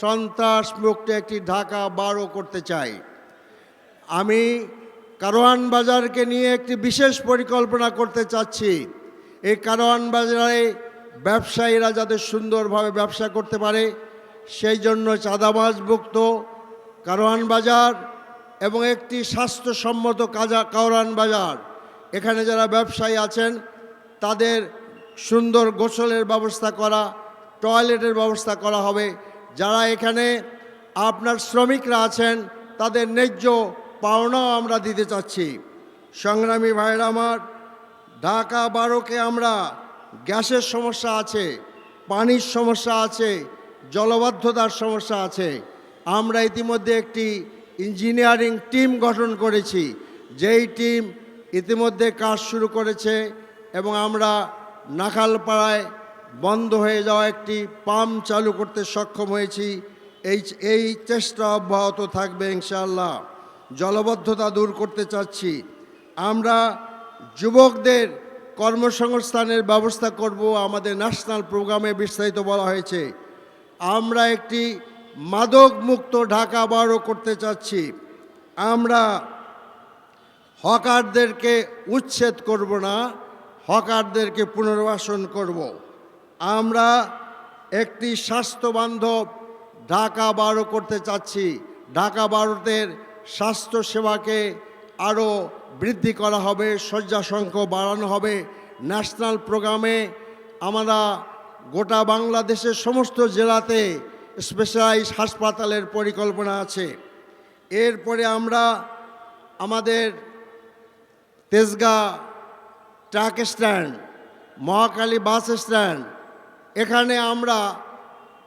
সন্ত্রাস মুক্ত একটি ঢাকা 12 করতে চাই। আমি কারওয়ান বাজারকে নিয়ে একটি বিশেষ পরিকল্পনা করতে চাচ্ছি। এই কারওয়ান বাজারে ব্যবসায়ীরা যাতে সুন্দরভাবে ব্যবসা করতে পারে, সেই জন্য চাঁদাবাজ মুক্ত কারওয়ান বাজার এবং একটি স্বাস্থ্যসম্মত কারওয়ান বাজার। এখানে যারা ব্যবসায়ী আছেন তাদের সুন্দর গোসলের ব্যবস্থা করা, টয়লেটের ব্যবস্থা করা হবে। যারা এখানে আপনার শ্রমিকরা আছেন তাদের ন্যায্য পাওনাও আমরা দিতে চাচ্ছি। সংগ্রামী ভাইরা আমার, ঢাকা 12কে আমরা গ্যাসের সমস্যা আছে, পানির সমস্যা আছে, জলবদ্ধতার সমস্যা আছে। আমরা ইতিমধ্যে একটি ইঞ্জিনিয়ারিং টিম গঠন করেছি, যেই টিম ইতিমধ্যে কাজ শুরু করেছে এবং আমরা নাখালপাড়ায় বন্ধ হয়ে যাওয়া একটি পাম্প চালু করতে সক্ষম হয়েছি। এই চেষ্টা অব্যাহত থাকবে ইনশাআল্লাহ। জলবদ্ধতা দূর করতে চাচ্ছি। আমরা যুবকদের কর্মসংস্থানের ব্যবস্থা করব। আমাদের ন্যাশনাল প্রোগ্রামে বিস্তারিত বলা হয়েছে। আমরা একটি মাদক মুক্ত ঢাকা আবারও করতে চাচ্ছি। আমরা হকারদেরকে উচ্ছেদ করব না, হকারদেরকে পুনর্বাসন করব। আমরা একটি স্বাস্থ্যবান্ধব ঢাকা 12 করতে চাচ্ছি। ঢাকা 12-তের স্বাস্থ্য সেবাকে আরও বৃদ্ধি করা হবে, শয্যা সংখ্যা বাড়ানো হবে। ন্যাশনাল প্রোগ্রামে আমরা গোটা বাংলাদেশের সমস্ত জেলাতে স্পেশালাইজ হাসপাতালের পরিকল্পনা আছে। এরপরে আমরা আমাদের Tejgaon truck stand, Mohakhali bus stand, এখানে আমরা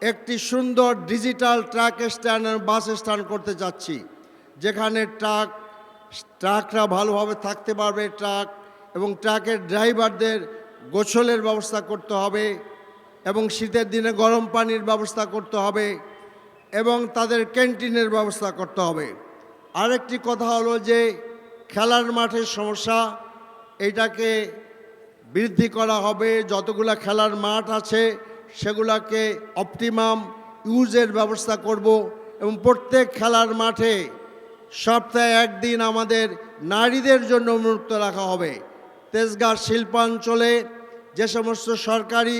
একটি সুন্দর ডিজিটাল ট্রাক স্ট্যান্ড আর বাস স্ট্যান্ড করতে যাচ্ছি, যেখানে ট্রাকরা ভালোভাবে থাকতে পারবে, ট্রাক এবং ট্রাকের ড্রাইভারদের গোসলের ব্যবস্থা করতে হবে এবং শীতের দিনে গরম পানির ব্যবস্থা করতে হবে এবং তাদের ক্যান্টিনের ব্যবস্থা করতে হবে। আরেকটি কথা হলো যে খেলার মাঠের সমস্যা, এইটাকে বৃদ্ধি করা হবে। যতগুলো খেলার মাঠ আছে সেগুলোকে অপটিমাম ইউজের ব্যবস্থা করব এবং প্রত্যেক খেলার মাঠে সপ্তাহে একদিন আমাদের নারীদের জন্য উন্মুক্ত রাখা হবে। তেজগাঁ শিল্পাঞ্চলে যে সমস্ত সরকারি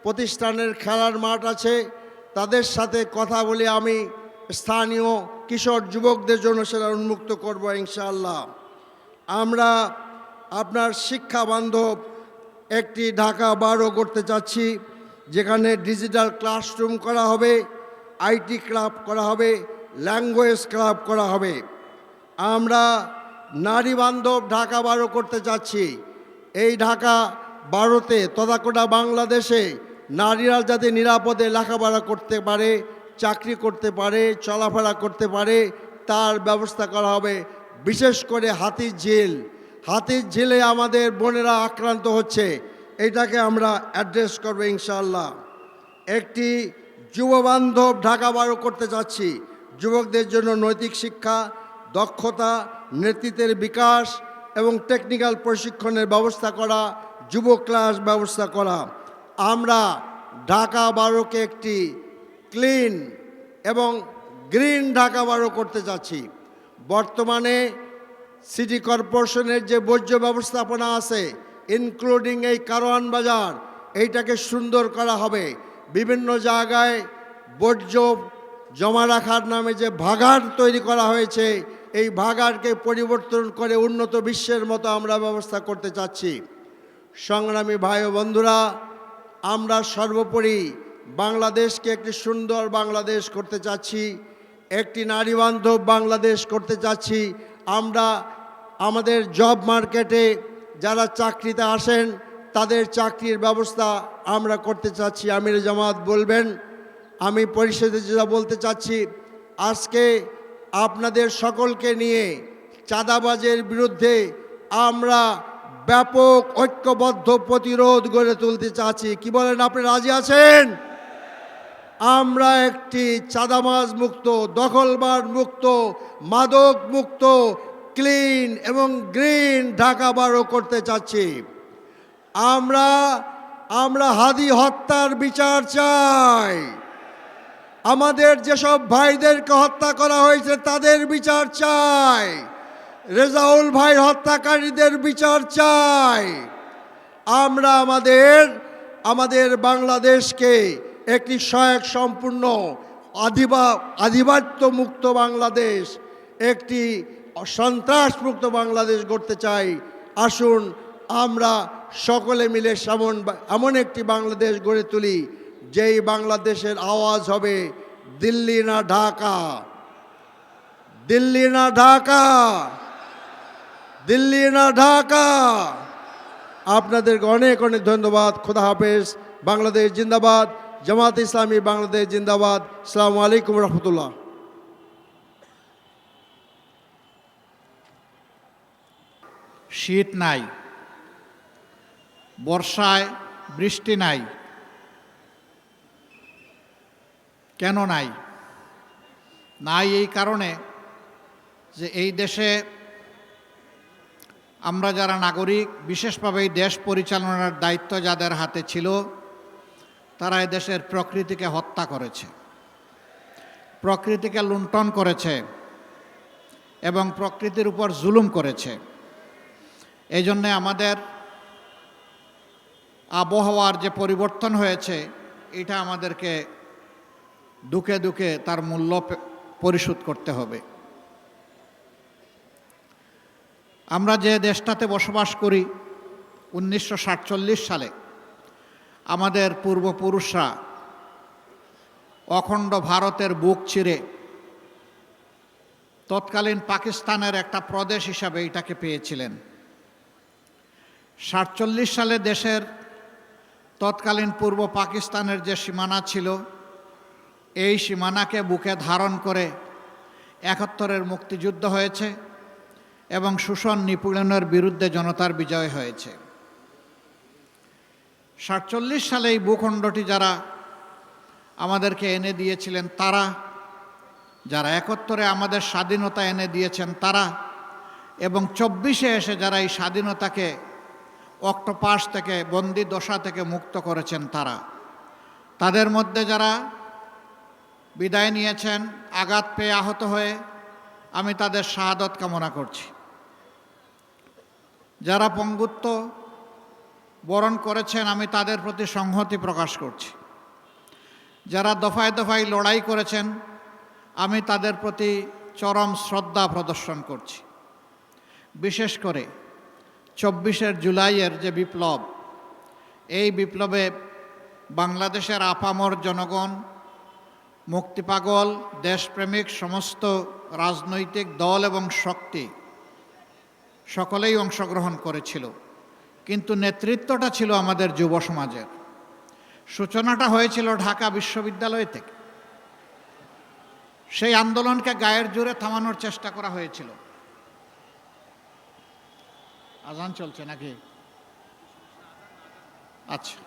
প্রতিষ্ঠানের খেলার মাঠ আছে তাদের সাথে কথা বলে আমি স্থানীয় কিশোর যুবকদের জন্য সেটা উন্মুক্ত করব ইনশাআল্লাহ। আমরা আপনার শিক্ষা বান্ধব একটি ঢাকা 12 করতে চাচ্ছি, যেখানে ডিজিটাল ক্লাসরুম করা হবে, আইটি ক্লাব করা হবে, ল্যাঙ্গুয়েজ ক্লাব করা হবে। আমরা নারী বান্ধব ঢাকা 12 করতে চাচ্ছি। এই ঢাকা 12-তে তথাকথা বাংলাদেশে নারীরা যাতে নিরাপদে লেখাপড়া করতে পারে, চাকরি করতে পারে, চলাফেরা করতে পারে, তার ব্যবস্থা করা হবে। বিশেষ করে হাতির ঝিলে আমাদের বোনেরা আক্রান্ত হচ্ছে, এটাকে আমরা অ্যাড্রেস করবো ইনশাআল্লাহ। একটি যুববান্ধব ঢাকা 12 করতে চাচ্ছি। যুবকদের জন্য নৈতিক শিক্ষা, দক্ষতা, নেতৃত্বের বিকাশ এবং টেকনিক্যাল প্রশিক্ষণের ব্যবস্থা করা, যুব ক্লাস ব্যবস্থা করা। আমরা ঢাকা 12-কে একটি ক্লিন এবং গ্রিন ঢাকা 12 করতে চাচ্ছি। বর্তমানে সিটি কর্পোরেশনের যে বর্জ্য ব্যবস্থাপনা আছে, ইনক্লুডিং এই কারওয়ান বাজার, এইটাকে সুন্দর করা হবে। বিভিন্ন জায়গায় বর্জ্য জমা রাখার নামে যে ভাগাড় তৈরি করা হয়েছে, এই ভাগাড়কে পরিবর্তন করে উন্নত বিশ্বের মতো আমরা ব্যবস্থা করতে চাচ্ছি। সংগ্রামী ভাই ও বন্ধুরা, আমরা সর্বোপরি বাংলাদেশকে একটি সুন্দর বাংলাদেশ করতে চাচ্ছি, একটি নারীবান্ধব বাংলাদেশ করতে চাচ্ছি। আমরা আমাদের জব মার্কেটে যারা চাকরিতে আসেন তাদের চাকরির ব্যবস্থা আমরা করতে চাচ্ছি। আমির জামাত বলবেন। আমি পরিষদে যেটা বলতে চাচ্ছি, আজকে আপনাদের সকলকে নিয়ে চাঁদাবাজের বিরুদ্ধে আমরা ব্যাপক ঐক্যবদ্ধ প্রতিরোধ গড়ে তুলতে চাচ্ছি। কি বলেন, আপনি রাজি আছেন? আমরা একটি চাঁদাবাজ মুক্ত, দখলবাজ মুক্ত, মাদক মুক্ত, ক্লিন এবং গ্রিন ঢাকা 12 করতে চাচ্ছি। আমরা হাদি হত্যার বিচার চাই। আমাদের যেসব ভাইদেরকে হত্যা করা হয়েছে তাদের বিচার চাই। রেজাউল ভাই হত্যাকারীদের বিচার চাই। আমরা আমাদের বাংলাদেশকে একটি সহায়ক সম্পূর্ণ আধিপত্য মুক্ত বাংলাদেশ, একটি সন্ত্রাস মুক্ত বাংলাদেশ গড়তে চাই। আসুন আমরা সকলে মিলে এমন একটি বাংলাদেশ গড়ে তুলি যেই বাংলাদেশের আওয়াজ হবে দিল্লি না ঢাকা, দিল্লি না ঢাকা, দিল্লি না ঢাকা। আপনাদেরকে অনেক অনেক ধন্যবাদ। খোদা হাফেজ। বাংলাদেশ জিন্দাবাদ। জামাত ইসলামী বাংলাদেশ জিন্দাবাদ। আসসালামু আলাইকুম রহমতুল্লাহ। শীত নাই, বর্ষায় বৃষ্টি নাই। কেন নাই? এই কারণে যে এই দেশে আমরা যারা নাগরিক, বিশেষভাবে এই দেশ পরিচালনার দায়িত্ব যাদের হাতে ছিল, তারা এই দেশের প্রকৃতিকে হত্যা করেছে, প্রকৃতিকে লুণ্ঠন করেছে এবং প্রকৃতির উপর জুলুম করেছে। এই জন্যে আমাদের আবহাওয়ার যে পরিবর্তন হয়েছে, এটা আমাদেরকে দুঃখে দুঃখে তার মূল্য পরিশোধ করতে হবে। আমরা যে দেশটাতে বসবাস করি, 1947 সালে আমাদের পূর্বপুরুষরা অখণ্ড ভারতের বুক চিরে তৎকালীন পাকিস্তানের একটা প্রদেশ হিসাবে এটাকে পেয়েছিলেন। 47 সালে দেশের তৎকালীন পূর্ব পাকিস্তানের যে সীমানা ছিল, এই সীমানাকে বুকে ধারণ করে 71-এর মুক্তিযুদ্ধ হয়েছে এবং শোষণ নিপীড়নের বিরুদ্ধে জনতার বিজয় হয়েছে। 47 সালে এই ভূখণ্ডটি যারা আমাদেরকে এনে দিয়েছিলেন তারা, যারা 71-এ আমাদের স্বাধীনতা এনে দিয়েছেন তারা, এবং 24-এ এসে যারা এই স্বাধীনতাকে অক্টোপাস থেকে, বন্দি দশা থেকে মুক্ত করেছেন তারা, তাদের মধ্যে যারা বিদায় নিয়েছেন আঘাত পেয়ে, আহত হয়ে, আমি তাদের শাহাদত কামনা করছি। যারা পঙ্গুত্ব বরণ করেছেন, আমি তাদের প্রতি সংহতি প্রকাশ করছি। যারা দফায় দফায় লড়াই করেছেন, আমি তাদের প্রতি চরম শ্রদ্ধা প্রদর্শন করছি। বিশেষ করে 24 জুলাইয়ের যে বিপ্লব, এই বিপ্লবে বাংলাদেশের আপামর জনগণ, মুক্তিপাগল, দেশপ্রেমিক সমস্ত রাজনৈতিক দল এবং শক্তি সকলেই অংশগ্রহণ করেছিল, কিন্তু নেতৃত্বটা ছিল আমাদের যুব সমাজের। সূচনাটা হয়েছিল ঢাকা বিশ্ববিদ্যালয় থেকে। সেই আন্দোলনকে গায়ের জোরে থামানোর চেষ্টা করা হয়েছিল। আজান চলছে নাকি? আচ্ছা,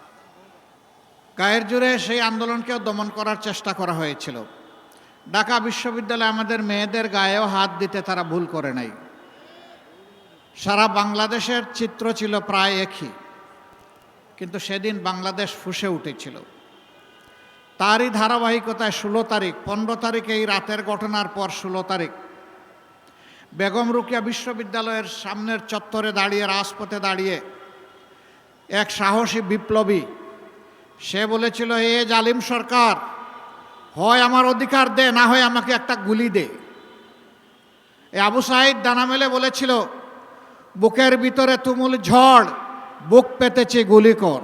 গায়ের জোরে সেই আন্দোলনকেও দমন করার চেষ্টা করা হয়েছিল। ঢাকা বিশ্ববিদ্যালয়ে আমাদের মেয়েদের গায়েও হাত দিতে তারা ভুল করে নাই। সারা বাংলাদেশের চিত্র ছিল প্রায় একই, কিন্তু সেদিন বাংলাদেশ ফুঁসে উঠেছিল। তারই ধারাবাহিকতায় 16 তারিখ, 15 তারিখ এই রাতের ঘটনার পর 16 তারিখ বেগম রোকেয়া বিশ্ববিদ্যালয়ের সামনের চত্বরে দাঁড়িয়ে, রাজপথে দাঁড়িয়ে এক সাহসী বিপ্লবী, সে বলেছিল, এ জালিম সরকার, হয় আমার অধিকার দে, না হয় আমাকে একটা গুলি দে। এ আবু সাঈদ ডানা মেলে বলেছিল, বুকের ভিতরে তুমুল ঝড়, বুক পেতেছে গুলি কর।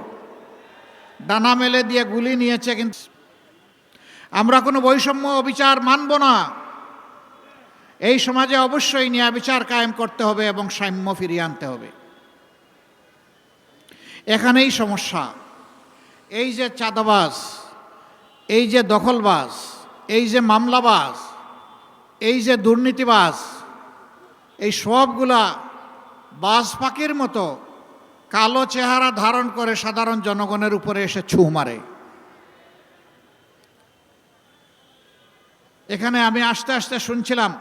ডানা মেলে দিয়ে গুলি নিয়েছে। কিন্তু আমরা কোনো বৈষম্য অবিচার মানব না। এই সমাজে অবশ্যই ন্যায় বিচার কায়েম করতে হবে এবং সাম্য ফিরিয়ে আনতে হবে। এখানেই সমস্যা। এই যে চাঁদাবাজ, এই যে দখলবাজ, এই যে মামলাবাজ, এই যে দুর্নীতিবাজ, এই সবগুলা বাজ পাখির মতো কালো চেহারা ধারণ করে সাধারণ জনগণের উপরে এসে ছু মারে। এখানে আমি আস্তে আস্তে শুনছিলাম,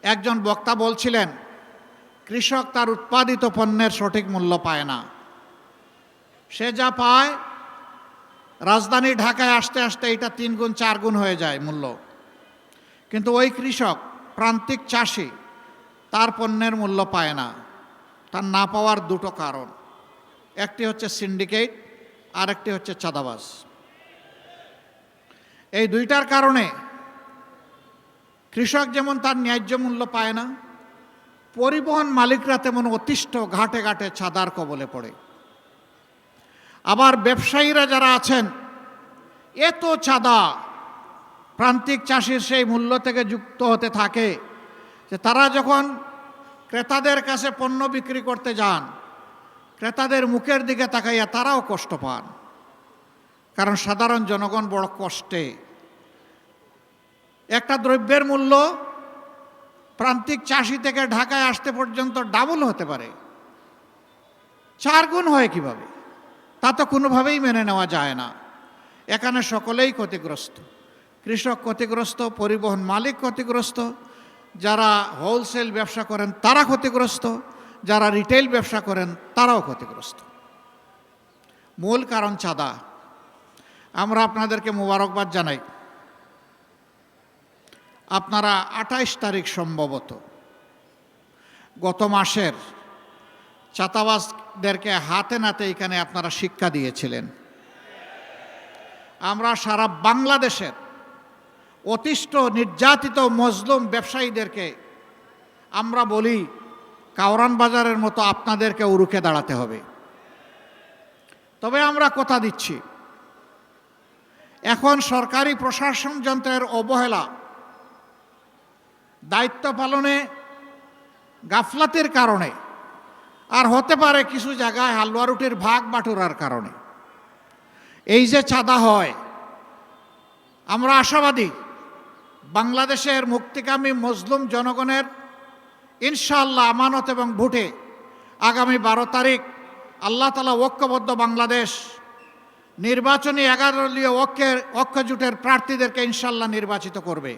একজন বক্তা বলছিলেন, কৃষক তার উৎপাদিত পণ্যের সঠিক মূল্য পায় না। সে যা পায়, রাজধানী ঢাকায় আসতে আসতে এটা 3 গুণ 4 গুণ হয়ে যায় মূল্য। কিন্তু ওই কৃষক, প্রান্তিক চাষি, তার পণ্যের মূল্য পায় না। তার না পাওয়ার দুটো কারণ, একটি হচ্ছে সিন্ডিকেট, আর একটি হচ্ছে চাঁদাবাজ। এই দুইটার কারণে কৃষক যেমন তার ন্যায্য মূল্য পায় না, পরিবহন মালিকরা তেমন অতিষ্ঠ, ঘাটে ঘাটে চাঁদার কবলে পড়ে। আবার ব্যবসায়ীরা যারা আছেন, এত চাঁদা প্রান্তিক চাষির সেই মূল্য থেকে যুক্ত হতে থাকে যে তারা যখন ক্রেতাদের কাছে পণ্য বিক্রি করতে যান, ক্রেতাদের মুখের দিকে তাকাইয়া তারাও কষ্ট পান। কারণ সাধারণ জনগণ বড় কষ্টে। একটা দ্রব্যের মূল্য প্রান্তিক চাষি থেকে ঢাকায় আসতে পর্যন্ত ডাবল হতে পারে, 4 গুণ হয় কিভাবে? তা তো কোনোভাবেই মেনে নেওয়া যায় না। এখানে সকলেই ক্ষতিগ্রস্ত। কৃষক ক্ষতিগ্রস্ত, পরিবহন মালিক ক্ষতিগ্রস্ত, যারা হোলসেল ব্যবসা করেন তারা ক্ষতিগ্রস্ত, যারা রিটেইল ব্যবসা করেন তারাও ক্ষতিগ্রস্ত। মূল কারণ চাঁদা। আমরা আপনাদেরকে মোবারকবাদ জানাই, আপনারা 28 তারিখ সম্ভবত গত মাসের চাঁদাবাজদেরকে হাতে নাতে এখানে আপনারা শিক্ষা দিয়েছিলেন। আমরা সারা বাংলাদেশের অতিষ্ঠ নির্যাতিত মজলুম ব্যবসায়ীদেরকে আমরা বলি, কাওরান বাজারের মতো আপনাদেরকে রুখে দাঁড়াতে হবে। তবে আমরা কথা দিচ্ছি, এখন সরকারি প্রশাসন যন্ত্রের অবহেলা, দায়িত্ব পালনে গাফলাতের কারণে, আর হতে পারে কিছু জায়গায় হালুয়া রুটির ভাগ বাটুরার কারণে এই যে চাঁদা হয়, আমরা আশাবাদী বাংলাদেশের মুক্তিকামী মজলুম জনগণের ইনশাআল্লাহ আমানত এবং ভোটে আগামী 12 তারিখ আল্লাহ তাআলা ঐক্যবদ্ধ বাংলাদেশ নির্বাচনী 11 দলীয় ঐক্যজোটের প্রার্থীদেরকে ইনশাআল্লাহ নির্বাচিত করবে।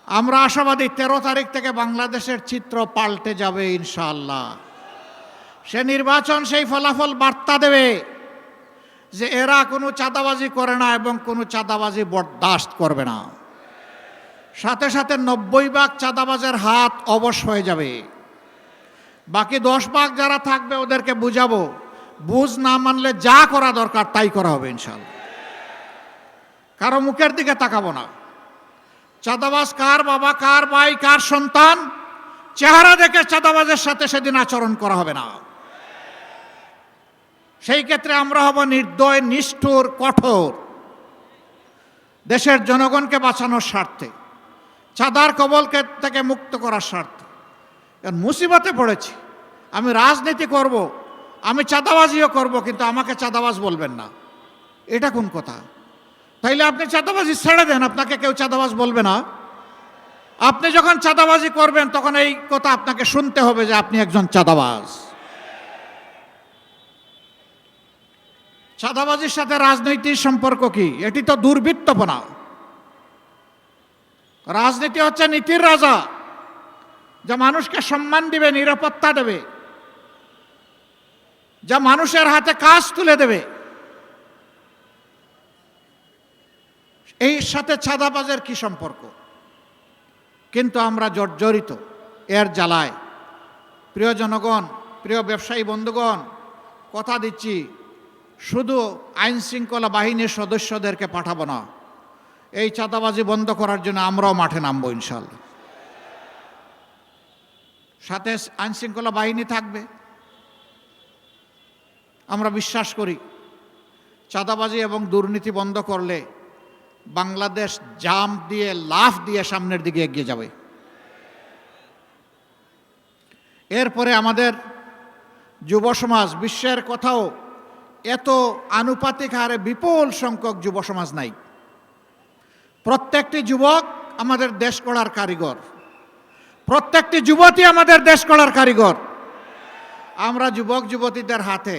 আমরা আশাবাদী 13 তারিখ থেকে বাংলাদেশের চিত্র পাল্টে যাবে ইনশাআল্লাহ। সে নির্বাচন সেই ফলাফল বার্তা দেবে যে এরা কোনো চাঁদাবাজি করে না এবং কোনো চাঁদাবাজি বরদাস্ত করবে না। সাথে সাথে 90 ভাগ চাঁদাবাজের হাত অবশ হয়ে যাবে। বাকি 10 ভাগ যারা থাকবে ওদেরকে বুঝাবো, বুঝ না মানলে যা করা দরকার তাই করা হবে ইনশাআল্লাহ। কারো মুখের দিকে তাকাবো না। চাঁদাবাজ কার বাবা, কার ভাই, কার সন্তান, চেহারা দেখে চাঁদাবাজের সাথে সেদিন আচরণ করা হবে না। সেই ক্ষেত্রে আমরা হব নির্দয়, নিষ্ঠুর, কঠোর, দেশের জনগণকে বাঁচানোর স্বার্থে, চাঁদার কবল থেকে মুক্ত করার স্বার্থে। মুসিবতে পড়েছি, আমি রাজনীতি করব, আমি চাঁদাবাজিও করব, কিন্তু আমাকে চাঁদাবাজ বলবেন না, এটা কোন কথা? তাইলে আপনি চাঁদাবাজি ছেড়ে দেন, আপনাকে কেউ চাঁদাবাজ বলবে না। আপনি যখন চাঁদাবাজি করবেন তখন এই কথা আপনাকে শুনতে হবে যে আপনি একজন চাঁদাবাজ। চাঁদাবাজির সাথে রাজনৈতিক সম্পর্ক কি? এটি তো দুর্বৃত্তপনা। রাজনীতি হচ্ছে নীতির রাজা, যা মানুষকে সম্মান দিবে, নিরাপত্তা দেবে, যা মানুষের হাতে কাজ তুলে দেবে। এই সাথে চাঁদাবাজের কি সম্পর্ক? কিন্তু আমরা জর্জরিত এর জ্বালায়। প্রিয় জনগণ, প্রিয় ব্যবসায়ী বন্ধুগণ, কথা দিচ্ছি, শুধু আইন শৃঙ্খলা বাহিনীর সদস্যদেরকে পাঠাবো না, এই চাঁদাবাজি বন্ধ করার জন্য আমরাও মাঠে নামবো ইনশাআল্লাহ। সাথে আইন শৃঙ্খলা বাহিনী থাকবে। আমরা বিশ্বাস করি চাঁদাবাজি এবং দুর্নীতি বন্ধ করলে বাংলাদেশ জাম্প দিয়ে, লাফ দিয়ে সামনের দিকে এগিয়ে যাবে। এরপরে আমাদের যুব সমাজ, বিশ্বের কোথাও এত আনুপাতিক হারে বিপুল সংখ্যক যুব সমাজ নাই। প্রত্যেকটি যুবক আমাদের দেশ গড়ার কারিগর, প্রত্যেকটি যুবতী আমাদের দেশ গড়ার কারিগর। আমরা যুবক যুবতীদের হাতে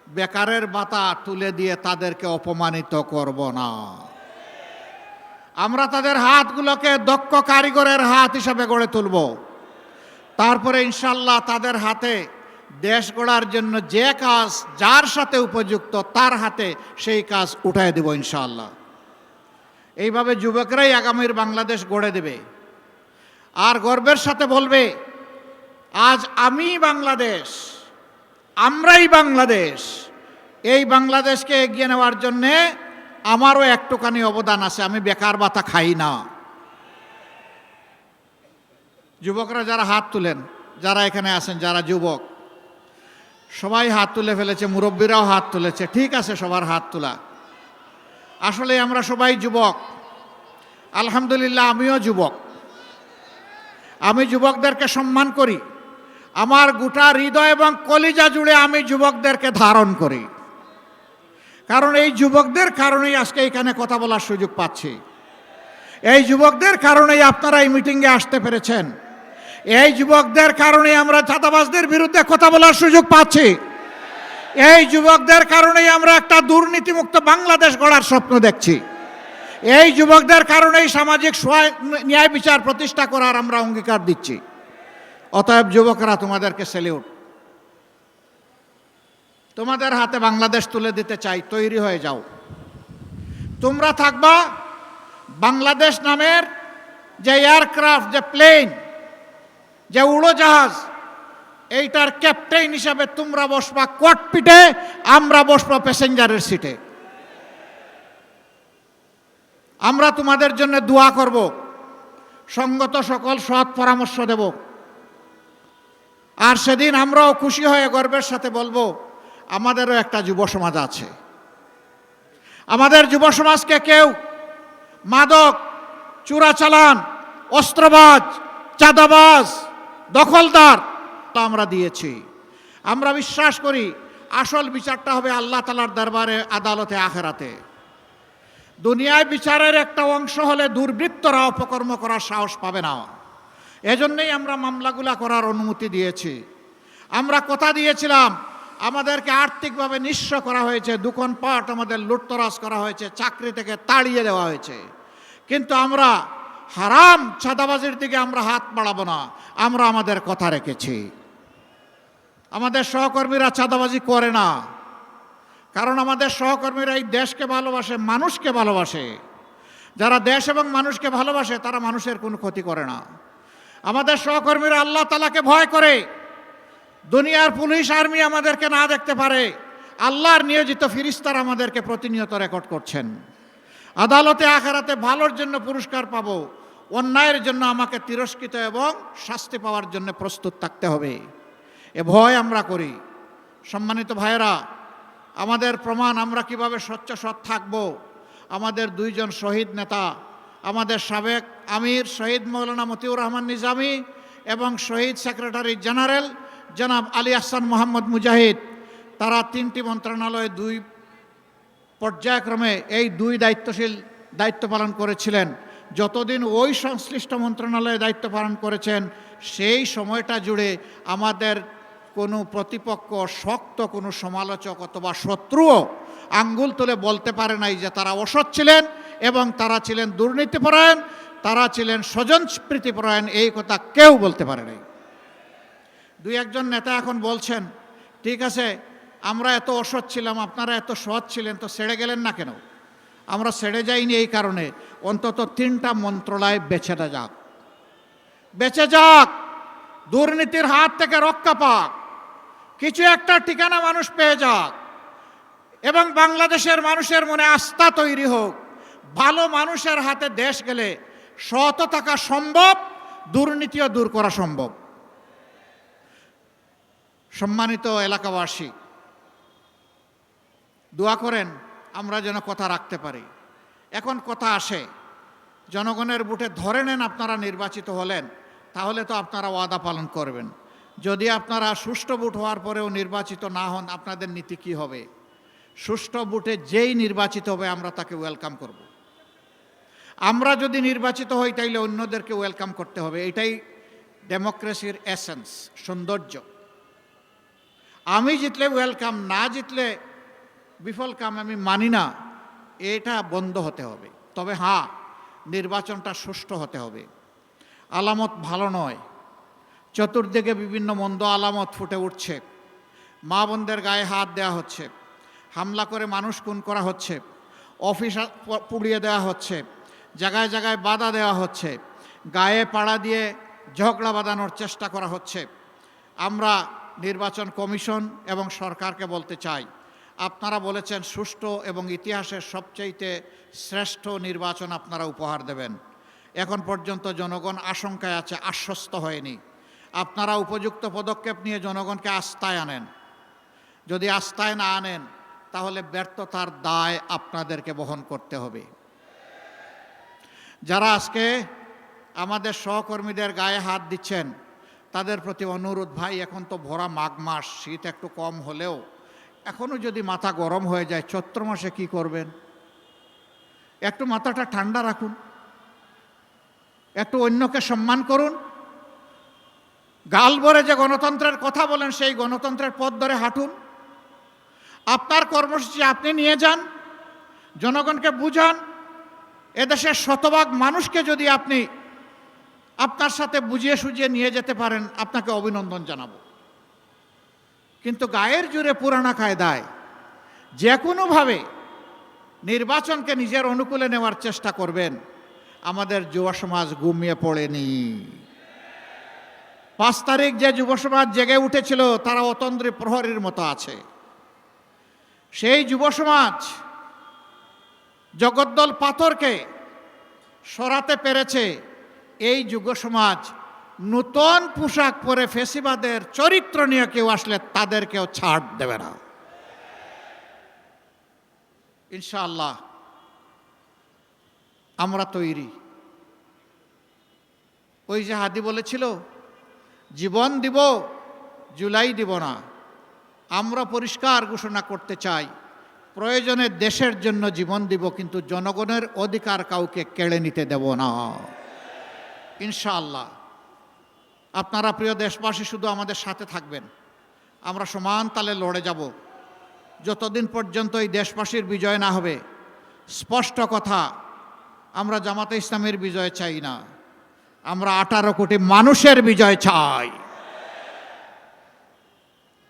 বেকারের ভাতা তুলে দিয়ে তাদেরকে অপমানিত করব না। আমরা তাদের হাতগুলোকে দক্ষ কারিগরের হাত হিসাবে গড়ে তুলব। তারপরে ইনশাল্লাহ তাদের হাতে দেশ গড়ার জন্য যে কাজ যার সাথে উপযুক্ত তার হাতে সেই কাজ উঠায় দেব ইনশাআল্লাহ। এইভাবে যুবকরাই আগামীর বাংলাদেশ গড়ে দেবে। আর গর্বের সাথে বলবে, আজ আমি বাংলাদেশ, আমরাই বাংলাদেশ। এই বাংলাদেশকে এগিয়ে নেওয়ার জন্যে আমারও একটুখানি অবদান আছে। আমি বেকার ভাতা খাই না। যুবকরা যারা হাত তুলেন, যারা এখানে আছেন, যারা যুবক, সবাই হাত তুলে ফেলেছে, মুরব্বীরাও হাত তুলেছে। ঠিক আছে, সবার হাত তোলা। আসলে আমরা সবাই যুবক। আলহামদুলিল্লাহ, আমিও যুবক। আমি যুবকদেরকে সম্মান করি। আমার গোটা হৃদয় এবং কলিজা জুড়ে আমি যুবকদেরকে ধারণ করি। কারণ এই যুবকদের কারণেই আজকে এখানে কথা বলার সুযোগ পাচ্ছি। এই যুবকদের কারণেই আপনারা এই মিটিংয়ে আসতে পেরেছেন। এই যুবকদের কারণেই আমরা চাঁদাবাজদের বিরুদ্ধে কথা বলার সুযোগ পাচ্ছি। এই যুবকদের কারণেই আমরা একটা দুর্নীতিমুক্ত বাংলাদেশ গড়ার স্বপ্ন দেখছি। এই যুবকদের কারণেই সামাজিক ন্যায় বিচার প্রতিষ্ঠা করার আমরা অঙ্গীকার দিচ্ছি। অতএব যুবকরা, তোমাদেরকে স্যালিউট। তোমাদের হাতে বাংলাদেশ তুলে দিতে চাই, তৈরি হয়ে যাও। তোমরা থাকবা বাংলাদেশ নামের যে এয়ারক্রাফট, যে প্লেন, যে উড়োজাহাজ, এইটার ক্যাপ্টেন হিসাবে তোমরা বসবা ককপিটে, আমরা বসবো প্যাসেঞ্জারের সিটে। আমরা তোমাদের জন্য দোয়া করব, সঙ্গত সকল সৎ পরামর্শ দেব। আর সেদিন আমরাও খুশি হয়ে গর্বের সাথে বলবো, আমাদেরও একটা যুব সমাজ আছে। আমাদের যুব সমাজকে কেউ মাদক, চোরাচালান, অস্ত্রবাজ, চাঁদাবাজ, দখলদার আমরা দিয়েছি। আমরা বিশ্বাস করি আসল বিচারটা হবে আল্লাহ তাআলার দরবারে, আদালতে, আখেরাতে। দুনিয়ায় বিচারের একটা অংশ হলে দুর্বৃত্তরা অপকর্ম করার সাহস পাবে না। এজন্যই আমরা মামলাগুলা করার অনুমতি দিয়েছি। আমরা কথা দিয়েছিলাম, আমাদেরকে আর্থিকভাবে নিঃস্ব করা হয়েছে, দোকানপাট আমাদের লুটতরাজ করা হয়েছে, চাকরি থেকে তাড়িয়ে দেওয়া হয়েছে, কিন্তু আমরা হারাম চাঁদাবাজির দিকে আমরা হাত বাড়াবো না। আমরা আমাদের কথা রেখেছি। আমাদের সহকর্মীরা চাঁদাবাজি করে না, কারণ আমাদের সহকর্মীরা এই দেশকে ভালোবাসে, মানুষকে ভালোবাসে। যারা দেশ এবং মানুষকে ভালোবাসে তারা মানুষের কোনো ক্ষতি করে না। আমাদের সহকর্মীরা আল্লাহ তাআলাকে ভয় করে। দুনিয়ার পুলিশ আর্মি আমাদেরকে না দেখতে পারে, আল্লাহর নিয়োজিত ফিরিস্তারা আমাদেরকে প্রতিনিয়ত রেকর্ড করছেন। আদালতে, আখেরাতে ভালোর জন্য পুরস্কার পাবো, অন্যায়ের জন্য আমাকে তিরস্কৃত এবং শাস্তি পাওয়ার জন্য প্রস্তুত থাকতে হবে। এ ভয় আমরা করি। সম্মানিত ভাইয়েরা, আমাদের প্রমাণ আমরা কিভাবে স্বচ্ছ সৎ থাকব। আমাদের দুইজন শহীদ নেতা, আমাদের সাবেক আমির শহীদ মৌলানা মতিউর রহমান নিজামী এবং শহীদ সেক্রেটারি জেনারেল জনাব আলী আহসান মোহাম্মদ মুজাহিদ, তারা তিনটি মন্ত্রণালয়ে দুই পর্যায়ক্রমে এই দুই দায়িত্ব পালন করেছিলেন। যতদিন ওই সংশ্লিষ্ট মন্ত্রণালয়ে দায়িত্ব পালন করেছেন, সেই সময়টা জুড়ে আমাদের কোনো প্রতিপক্ষ, শক্ত কোনো সমালোচক অথবা শত্রুও আঙ্গুল তুলে বলতে পারে নাই যে তারা অসৎ ছিলেন এবং তারা ছিলেন দুর্নীতিপরায়ণ, তারা ছিলেন স্বজনপ্রীতিপরায়ণ। এই কথা কেউ বলতে পারে নাই। দুই একজন নেতা এখন বলছেন, ঠিক আছে, আমরা এত অসৎ ছিলাম, আপনারা এত সৎ ছিলেন, তো ছেড়ে গেলেন না কেন? আমরা ছেড়ে যাইনি এই কারণে, অন্তত 3টা মন্ত্রণালয় বেঁচে যাক, দুর্নীতির হাত থেকে রক্ষা পাক, কিছু একটা ঠিকানা মানুষ পেয়ে যাক, এবং বাংলাদেশের মানুষের মনে আস্থা তৈরি হোক। ভালো মানুষের হাতে দেশ গেলে সৎ থাকা সম্ভব, দুর্নীতিও দূর করা সম্ভব। সম্মানিত এলাকাবাসী, দোয়া করেন আমরা যেন কথা রাখতে পারি। এখন কথা আসে, জনগণের ভোটে ধরে নেন আপনারা নির্বাচিত হলেন, তাহলে তো আপনারা ওয়াদা পালন করবেন। যদি আপনারা সুষ্ঠু ভোট হওয়ার পরেও নির্বাচিত না হন, আপনাদের নীতি কী হবে? সুষ্ঠু ভোটে যেই নির্বাচিত হবে আমরা তাকে ওয়েলকাম করব। আমরা যদি নির্বাচিত হই তাইলে অন্যদেরকে ওয়েলকাম করতে হবে। এটাই ডেমোক্রেসির এসেন্স, সৌন্দর্য। আমি জিতলে ওয়েলকাম, না জিতলে বিফল কাম, আমি মানি না। এটা বন্ধ হতে হবে। তবে হ্যাঁ, নির্বাচনটা সুষ্ঠু হতে হবে। আলামত ভালো নয়, চতুর্দিকে বিভিন্ন মন্দ আলামত ফুটে উঠছে। মা বোনদের গায়ে হাত দেওয়া হচ্ছে, হামলা করে মানুষ খুন করা হচ্ছে, অফিস পুড়িয়ে দেওয়া হচ্ছে, জায়গায় জায়গায় বাধা দেওয়া হচ্ছে, গায়ে পাড়া দিয়ে ঝগড়া বাঁধানোর চেষ্টা করা হচ্ছে। আমরা নির্বাচন কমিশন এবং সরকারকে বলতে চাই, আপনারা বলেছেন সুষ্ঠু এবং ইতিহাসের সবচাইতে শ্রেষ্ঠ নির্বাচন আপনারা উপহার দেবেন। এখন পর্যন্ত জনগণ আশঙ্কায় আছে, আশ্বস্ত হয়নি। আপনারা উপযুক্ত পদক্ষেপ নিয়ে জনগণকে আস্থায় আনেন। যদি আস্থায় না আনেন, তাহলে ব্যর্থতার দায় আপনাদেরকে বহন করতে হবে। যারা আজকে আমাদের সহকর্মীদের গায়ে হাত দিচ্ছেন, তাদের প্রতি অনুরোধ, ভাই এখন তো ভরা মাঘ মাস, শীত একটু কম হলেও এখনও যদি মাথা গরম হয়ে যায়, চৈত্র মাসে কী করবেন? একটু মাথাটা ঠান্ডা রাখুন, একটু অন্যকে সম্মান করুন। গাল ভরে যে গণতন্ত্রের কথা বলেন, সেই গণতন্ত্রের পথ ধরে হাঁটুন। আপনার কর্মসূচি আপনি নিয়ে যান, জনগণকে বুঝান। এদেশের শতভাগ মানুষকে যদি আপনি আপনার সাথে বুঝিয়ে সুঝিয়ে নিয়ে যেতে পারেন, আপনাকে অভিনন্দন জানাবো। কিন্তু গায়ের জোরে পুরানা কায়দায় যে কোনোভাবে নির্বাচনকে নিজের অনুকূলে নেওয়ার চেষ্টা করবেন, আমাদের যুব সমাজ ঘুমিয়ে পড়েনি। 5 তারিখ যে যুব সমাজ জেগে উঠেছিল তারা অতন্দ্রী প্রহরীর মতো আছে। সেই যুব সমাজ জগদ্দল পাথরকে সরাতে পেরেছে। এই যুব সমাজ নূতন পোশাক পরে ফেসিবাদের চরিত্র নিয়ে কেউ আসলে তাদেরকেও ছাড় দেবে না ইনশাআল্লাহ। আমরা তৈরি। ওই যে হাদি বলেছিল, জীবন দিব, জুলাই দিব না। আমরা পরিষ্কার ঘোষণা করতে চাই, প্রয়োজনে দেশের জন্য জীবন দিব, কিন্তু জনগণের অধিকার কাউকে কেড়ে নিতে দেব না ইনশাআল্লাহ। আপনারা প্রিয় দেশবাসী শুধু আমাদের সাথে থাকবেন, আমরা সমান তালে লড়ে যাব যতদিন পর্যন্ত এই দেশবাসীর বিজয় না হবে। স্পষ্ট কথা, আমরা জামাতে ইসলামের বিজয় চাই না, আমরা 18 কোটি মানুষের বিজয় চাই।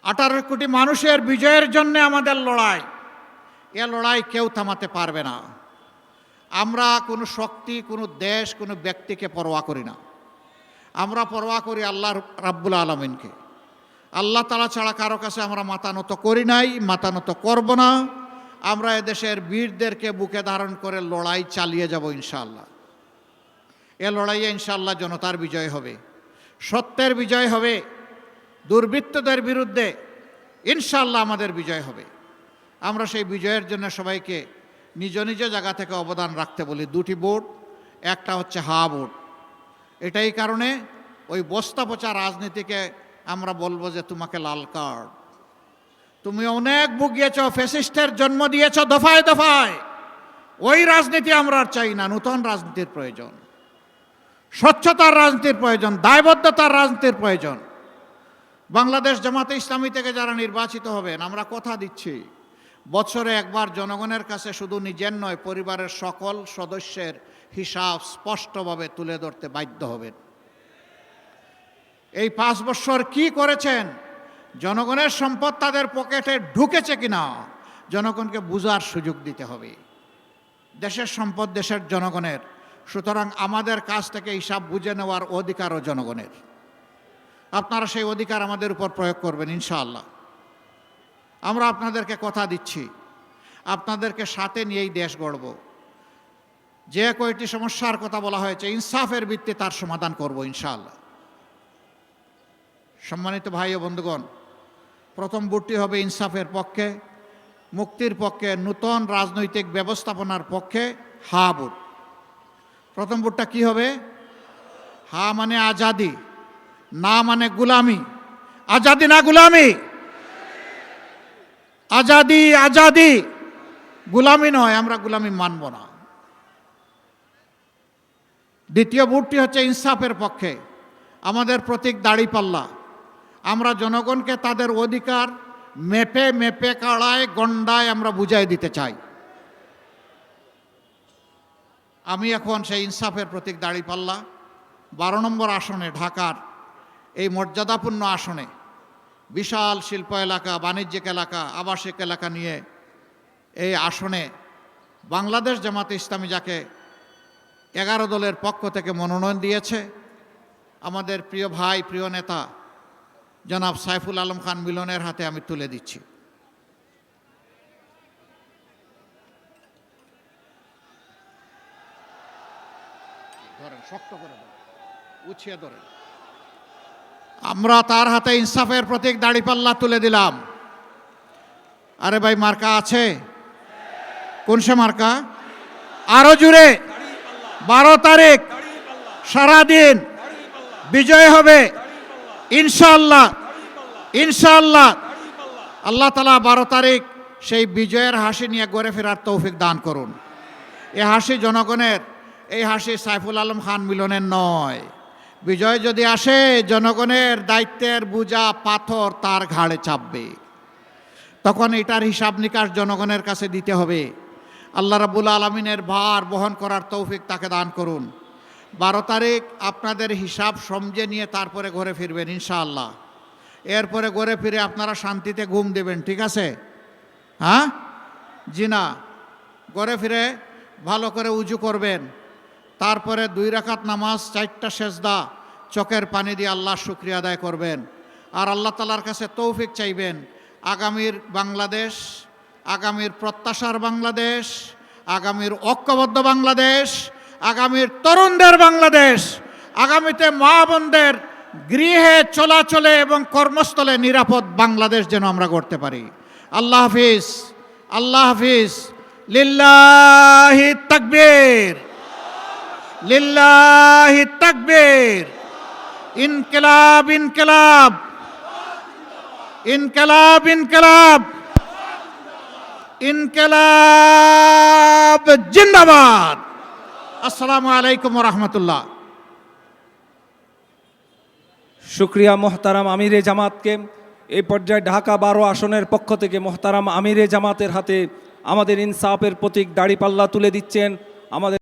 18 কোটি মানুষের বিজয়ের জন্য আমাদের লড়াই। এ লড়াই কেউ থামাতে পারবে না। আমরা কোনো শক্তি, কোনো দেশ, কোনো ব্যক্তিকে পরোয়া করি না। আমরা পরোয়া করি আল্লাহ রাব্বুল আলামিনকে। আল্লাহ তাআলা ছাড়া কারো কাছে আমরা মাথা নত করি নাই, মাথা নত করব না। আমরা এদেশের বীরদেরকে বুকে ধারণ করে লড়াই চালিয়ে যাব ইনশাআল্লাহ। এ লড়াইয়ে ইনশাআল্লাহ জনতার বিজয় হবে, সত্যের বিজয় হবে, দুর্বৃত্তদের বিরুদ্ধে ইনশাআল্লাহ আমাদের বিজয় হবে। আমরা সেই বিজয়ের জন্য সবাইকে নিজ নিজ জায়গা থেকে অবদান রাখতে বলি। 2টি ভোট, একটা হচ্ছে হা ভোট। এটাই কারণে ওই বস্তা পচা রাজনীতিকে আমরা বলবো যে তোমাকে লাল কার্ড, তুমি অনেক ভুগিয়েছ, ফ্যাসিস্টের জন্ম দিয়েছ দফায় দফায়। ওই রাজনীতি আমরা আর চাই না। নূতন রাজনীতির প্রয়োজন, স্বচ্ছতার রাজনীতির প্রয়োজন, দায়বদ্ধতার রাজনীতির প্রয়োজন। বাংলাদেশ জামাতে ইসলামী থেকে যারা নির্বাচিত হবেন, আমরা কথা দিচ্ছি, বছরে একবার জনগণের কাছে শুধু নিজের নয়, পরিবারের সকল সদস্যের হিসাব স্পষ্টভাবে তুলে ধরতে বাধ্য হবেন। এই 5 বছর কি করেছেন, জনগণের সম্পদ তাদের পকেটে ঢুকেছে কিনা জনগণকে বুঝার সুযোগ দিতে হবে। দেশের সম্পদ দেশের জনগণের, সুতরাং আমাদের কাছ থেকে হিসাব বুঝে নেওয়ার অধিকারও জনগণের। আপনারা সেই অধিকার আমাদের উপর প্রয়োগ করবেন ইনশাআল্লাহ। আমরা আপনাদেরকে কথা দিচ্ছি, আপনাদেরকে সাথে নিয়েই দেশ গড়ব। যে কয়টি সমস্যার কথা বলা হয়েছে ইনসাফের ভিত্তিতে তার সমাধান করব ইনশাআল্লাহ। সম্মানিত ভাই ও বন্ধুগণ, প্রথম ভোটটি হবে ইনসাফের পক্ষে, মুক্তির পক্ষে, নূতন রাজনৈতিক ব্যবস্থাপনার পক্ষে হা ভোট। প্রথম ভোটটা কি হবে? হা মানে আজাদি, না মানে গুলামি। আজাদি না গুলামি? আজাদি, আজাদি, গুলামি নয়। আমরা গুলামি মানব না। দ্বিতীয় ভোটটি হচ্ছে ইনসাফের পক্ষে। আমাদের প্রতীক দাড়িপাল্লা। আমরা জনগণকে তাদের অধিকার মেপে মেপে কাড়ায় গন্ডায় আমরা বুঝাই দিতে চাই। আমি এখন সেই ইনসাফের প্রতীক দাড়িপাল্লা 12 নম্বর আসনে, ঢাকার এই মর্যাদাপূর্ণ আসনে, বিশাল শিল্প এলাকা, বাণিজ্যিক এলাকা, আবাসিক এলাকা নিয়ে এই আসনে বাংলাদেশ জামাতে ইসলামী যাকে 11 দলের পক্ষ থেকে মনোনয়ন দিয়েছে, আমাদের প্রিয় ভাই, প্রিয় নেতা জনাব সাইফুল আলম খান মিলনের হাতে আমি তুলে দিচ্ছি। ধরেন, শক্ত করে ধরেন, উছিয়ে ধরেন। আমরা তার হাতে ইনসাফের প্রতীক দাড়িপাল্লা তুলে দিলাম। আরে ভাই, মার্কা আছে? কোন সে মার্কা? আরো জুড়ে 12 তারিখ সারাদিন বিজয় হবে ইনশাআল্লাহ, ইনশাআল্লাহ। আল্লাহ তাআলা 12 তারিখ সেই বিজয়ের হাসি নিয়ে ঘরে ফেরার তৌফিক দান করুন। এই হাসি জনগণের, এই হাসি সাইফুল আলম খান মিলনের নয়। বিজয় যদি আসে, জনগণের দায়িত্বের বোঝা পাথর তার ঘাড়ে চাপবে। তখন এটার হিসাব নিকাশ জনগণের কাছে দিতে হবে। আল্লাহ রাব্বুল আলামিনের ভার বহন করার তৌফিক তাকে দান করুন। 12 তারিখ আপনাদের হিসাব সমঝে নিয়ে তারপরে ঘরে ফিরবেন ইনশাআল্লাহ। এরপরে ঘরে ফিরে আপনারা শান্তিতে ঘুম দেবেন, ঠিক আছে? হ্যাঁ জি না, ঘরে ফিরে ভালো করে উজু করবেন, তারপরে 2 রাকাত নামাজ, 4টা সেজদা, চোখের পানি দিয়ে আল্লাহর শুকরিয়া আদায় করবেন। আর আল্লাহ তাআলার কাছে তৌফিক চাইবেন আগামীর বাংলাদেশ, আগামীর প্রত্যাশার বাংলাদেশ, আগামীর ঐক্যবদ্ধ বাংলাদেশ, আগামীর তরুণদের বাংলাদেশ, আগামীতে মা বোনদের গৃহে চলাচলে এবং কর্মস্থলে নিরাপদ বাংলাদেশ যেন আমরা করতে পারি। আল্লাহ হাফিজ, আল্লাহ হাফিজ। লিল্লাহি তাকবীর, লিল্লাহি তাকবীর। ইনকিলাব, ইনকিলাব, ইনকিলাব, ইনকিলাব, ইনকিলাব জিন্দাবাদ। আসসালামু আলাইকুম ওয়া রাহমাতুল্লাহ। শুক্রিয়া মোহতারাম আমিরে জামাতকে। এই পর্যায়ে ঢাকা 12 আসনের পক্ষ থেকে মোহতারাম আমিরে জামাতের হাতে আমাদের ইনসাফের প্রতীক দাড়িপাল্লা তুলে দিচ্ছেন আমাদের